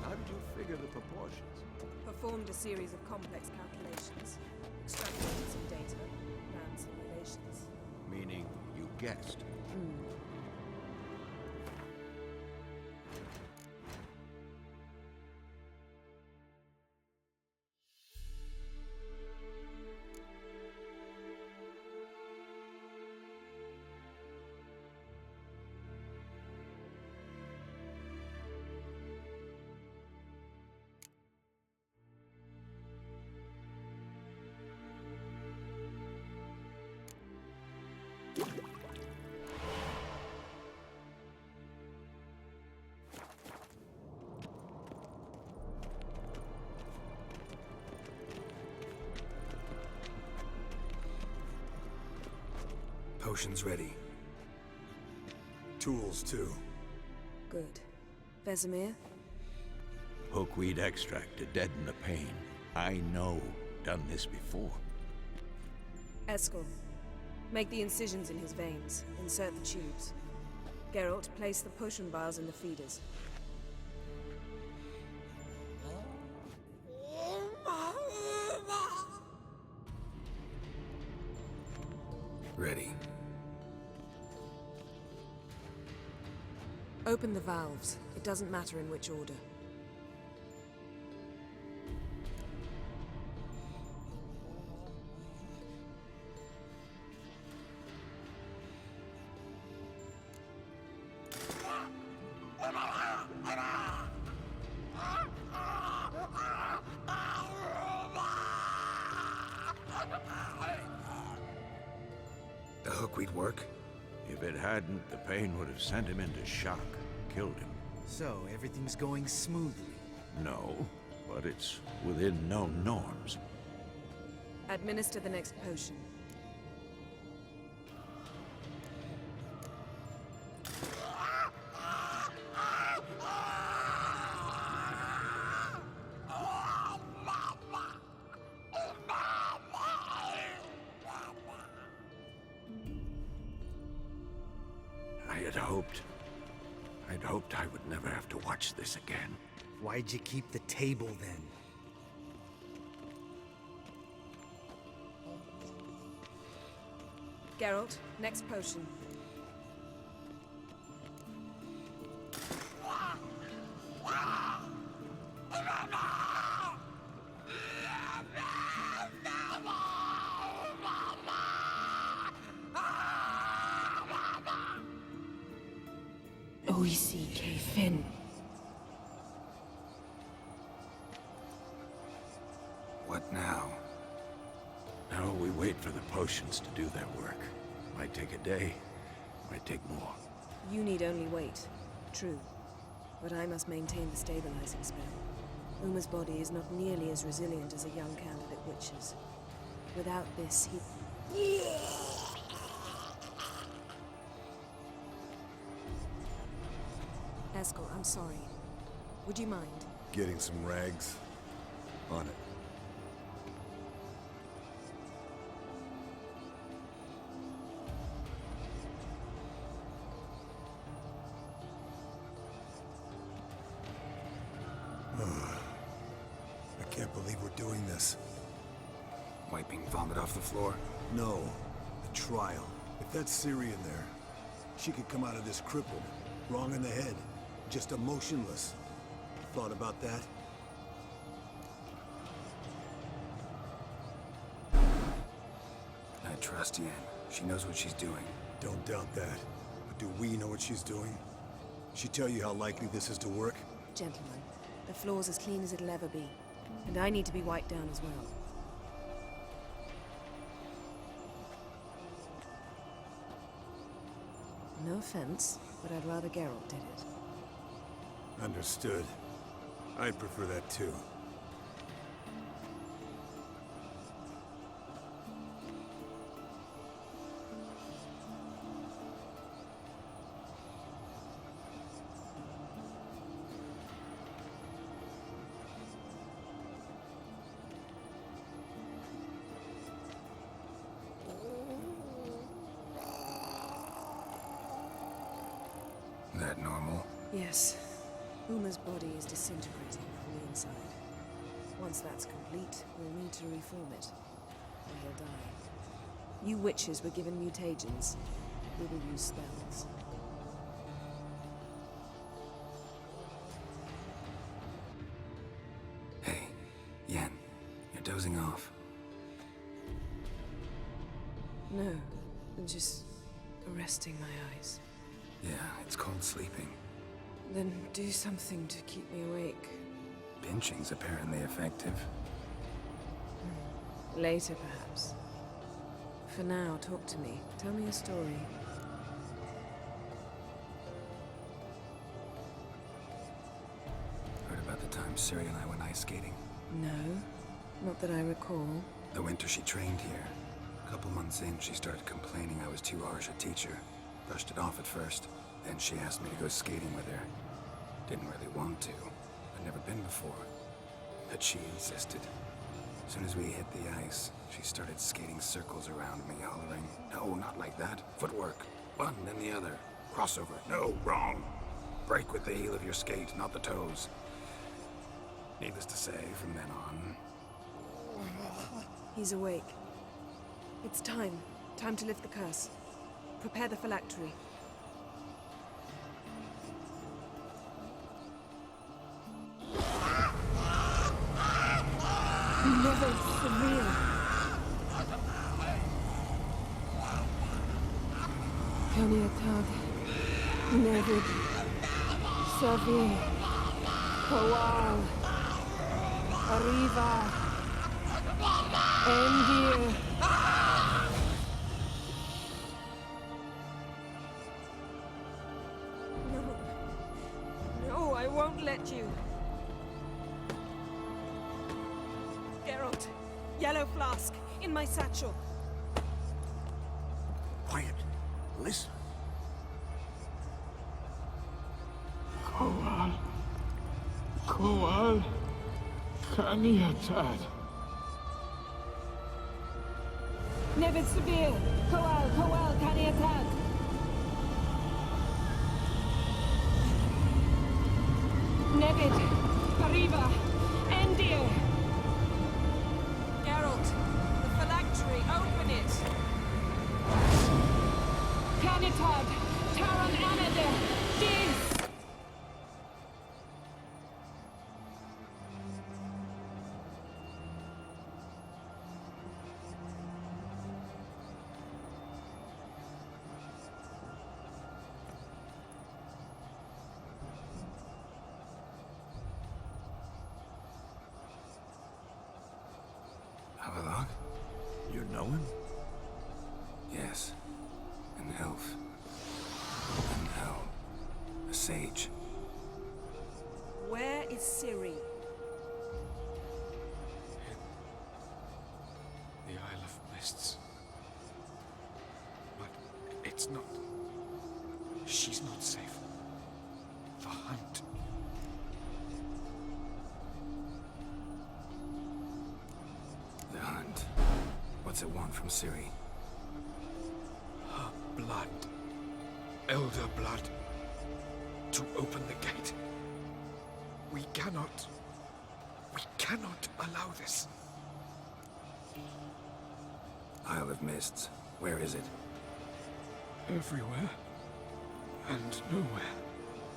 How did you figure the proportions? Performed a series of complex calculations. Extrapolated some data. Ran simulations. Meaning you guessed. Potions ready. Tools, too. Good. Vesemir? Hookweed extract to deaden the pain. I know. Done this before. Eskel, make the incisions in his veins. Insert the tubes. Geralt, place the potion vials in the feeders. Ready. Open the valves. It doesn't matter in which order. The hookweed work? If it hadn't, the pain would have sent him into shock, killed him. So, everything's going smoothly. No, but it's within known norms. Administer the next potion. I'd hoped I would never have to watch this again. Why'd you keep the table then? Geralt, next potion. O-E-C-K, Fen. What now? Now we wait for the potions to do their work. Might take a day, might take more. You need only wait. True. But I must maintain the stabilizing spell. Uma's body is not nearly as resilient as a young candidate witch's. Without this, he... Eskel, I'm sorry. Would you mind? Getting some rags. On it. I can't believe we're doing this. Wiping vomit off the floor? No, the trial. If that's Syrian there, she could come out of this crippled, wrong in the head, just emotionless. Thought about that? I trust Yen. She knows what she's doing. Don't doubt that. But do we know what she's doing? She tell you how likely this is to work? Gentlemen, the floor's as clean as it'll ever be. And I need to be wiped down as well. No offense, but I'd rather Geralt did it. Understood. I'd prefer that too. That normal? Yes. Uma's body is disintegrating from the inside. Once that's complete, we'll need to reform it, or he'll die. You witches were given mutagens. We will use spells. Hey, Yen, you're dozing off. No, I'm just resting my eyes. Yeah, it's called sleeping. Then do something to keep me awake. Pinching's apparently effective. Later, perhaps. For now, talk to me. Tell me a story. Heard about the time Siri and I went ice skating? No, not that I recall. The winter she trained here. A couple months in, she started complaining I was too harsh a teacher. Brushed it off at first. Then she asked me to go skating with her. Didn't really want to. I'd never been before. But she insisted. As soon as we hit the ice, she started skating circles around me, hollering, "No, not like that. Footwork. One, then the other. Crossover. No, wrong. Break with the heel of your skate, not the toes." Needless to say, from then on... He's awake. It's time. Time to lift the curse. Prepare the phylactery. Never severe. Kaniatag. Nevid. Savi. Kawal. Arriva. Endir. No, I won't let you. Geralt, yellow flask, in my satchel. Quiet. Listen. Kowal. Kowal. Kaniatad. Nevid Severe. Kowal, Kaniatag. Nevid. Arriva. Endir. Geralt, the phylactery, open it. know him? Yes. An elf. And now, a sage. Where is Ciri? The Isle of Mists. But it's not... She's not safe. The hunt. The hunt. What's it want from Ciri? Her blood. Elder blood. To open the gate. We cannot allow this. Isle of Mists. Where is it? Everywhere. And nowhere.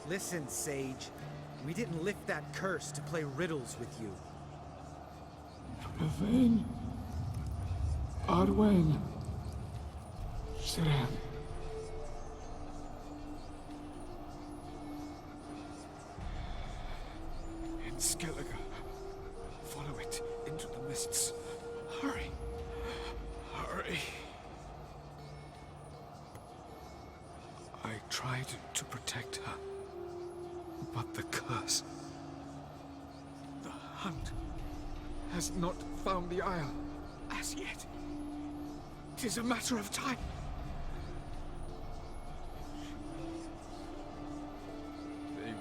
Listen, Sage. We didn't lift that curse to play riddles with you. Yvain. Arwen. Siren. In Skellige. Follow it into the mists. Hurry. Hurry. I tried to protect her. But the curse... The hunt has not found the Isle as yet. 'Tis a matter of time. They...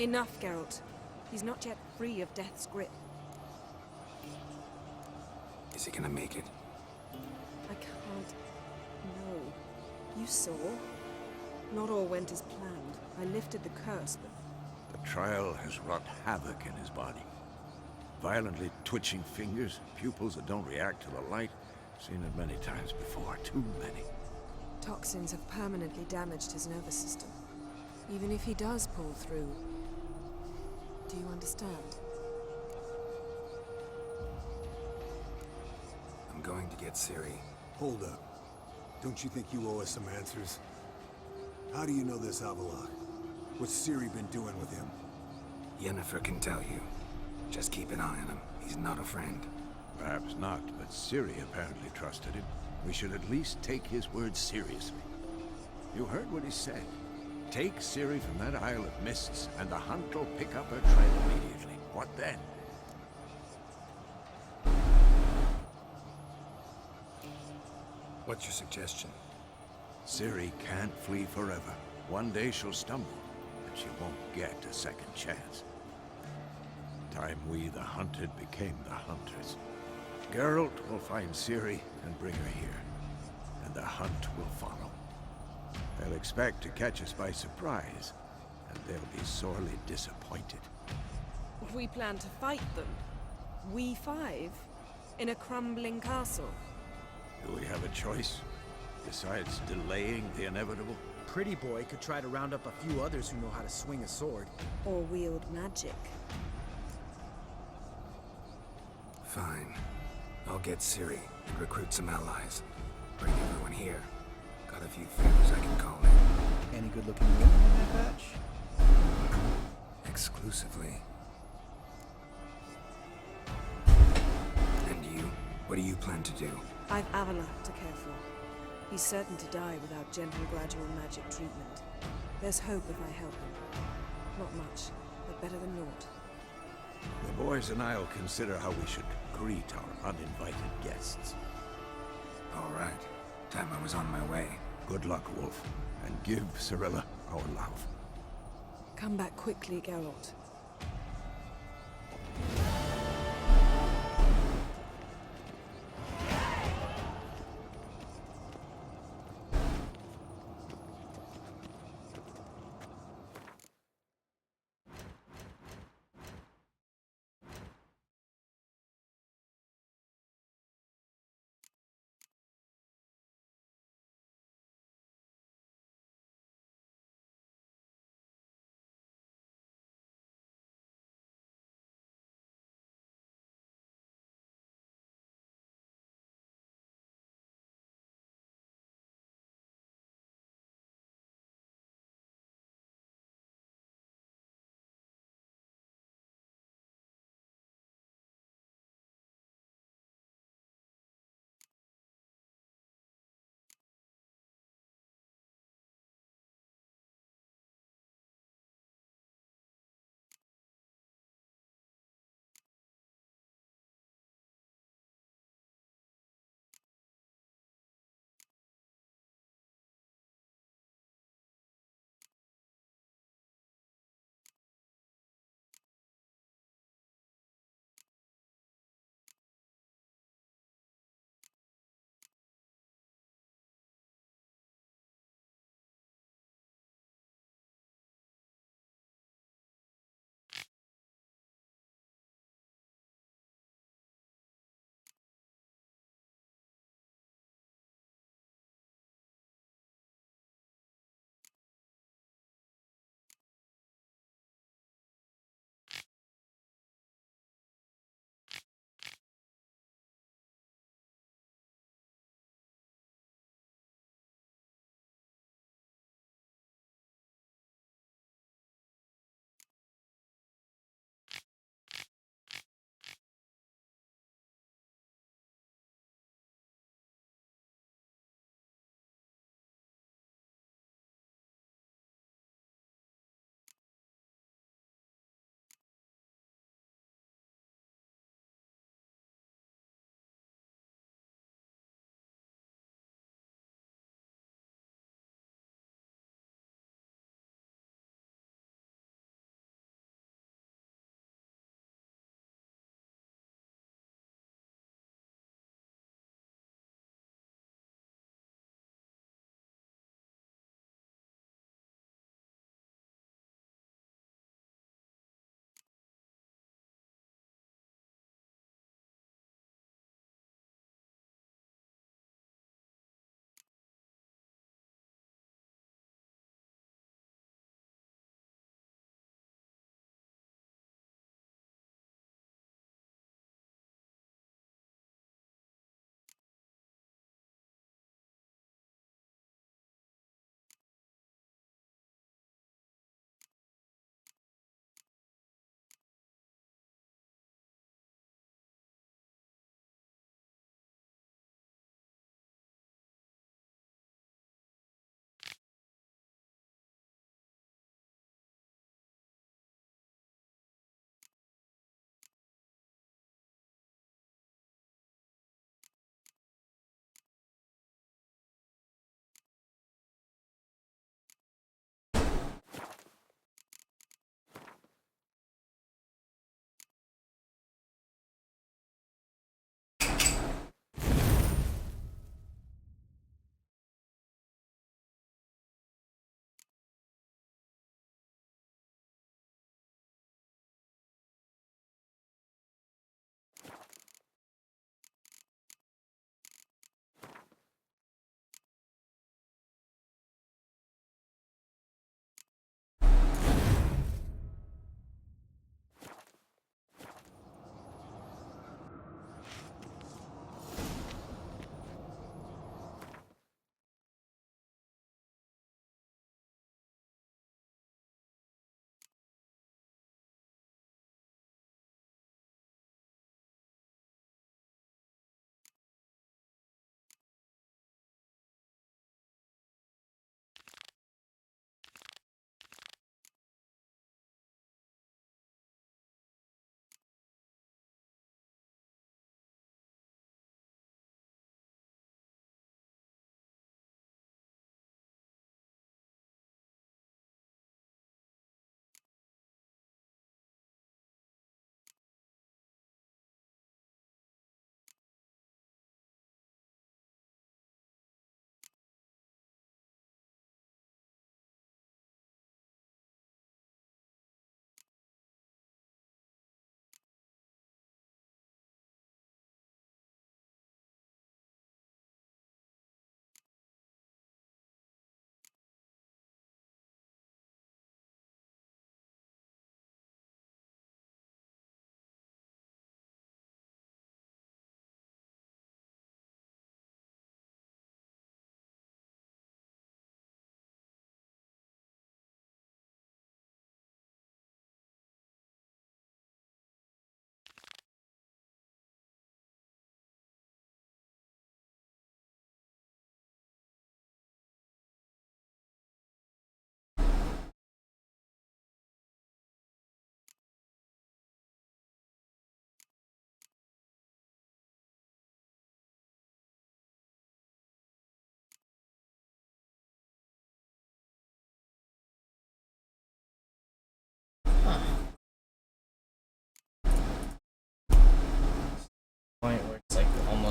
Enough, Geralt. He's not yet free of death's grip. Is he gonna make it? I can't... No. You saw? Not all went as planned. I lifted the curse, but... The trial has wrought havoc in his body. Violently twitching fingers, pupils that don't react to the light. Seen it many times before, too many. Toxins have permanently damaged his nervous system. Even if he does pull through... Do you understand? I'm going to get Ciri. Hold up. Don't you think you owe us some answers? How do you know this Avalok? What's Ciri been doing with him? Yennefer can tell you. Just keep an eye on him. He's not a friend. Perhaps not, but Ciri apparently trusted him. We should at least take his words seriously. You heard what he said. Take Ciri from that Isle of Mists, and the hunt will pick up her trail immediately. What then? What's your suggestion? Ciri can't flee forever. One day she'll stumble, and she won't get a second chance. Time we, the hunted, became the hunters. Geralt will find Ciri and bring her here, and the hunt will follow. They'll expect to catch us by surprise, and they'll be sorely disappointed. We plan to fight them. We five? In a crumbling castle? Do we have a choice, besides delaying the inevitable? Pretty Boy could try to round up a few others who know how to swing a sword. Or wield magic? Fine. I'll get Ciri and recruit some allies. Bring everyone here. Got a few favors I can call in. Any good-looking women in that batch? Exclusively. And you? What do you plan to do? I've Avalok to care for. He's certain to die without gentle, gradual magic treatment. There's hope if I help him. Not much, but better than naught. The boys and I'll consider how we should greet our uninvited guests. All right. Time I was on my way. Good luck, Wolf, and give Cirilla our love. Come back quickly, Geralt.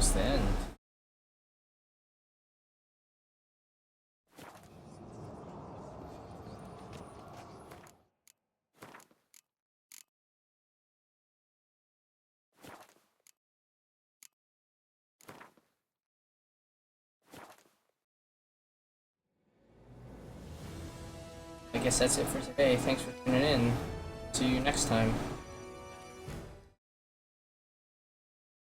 almost the end. I guess that's it for today. Thanks for tuning in. See you next time.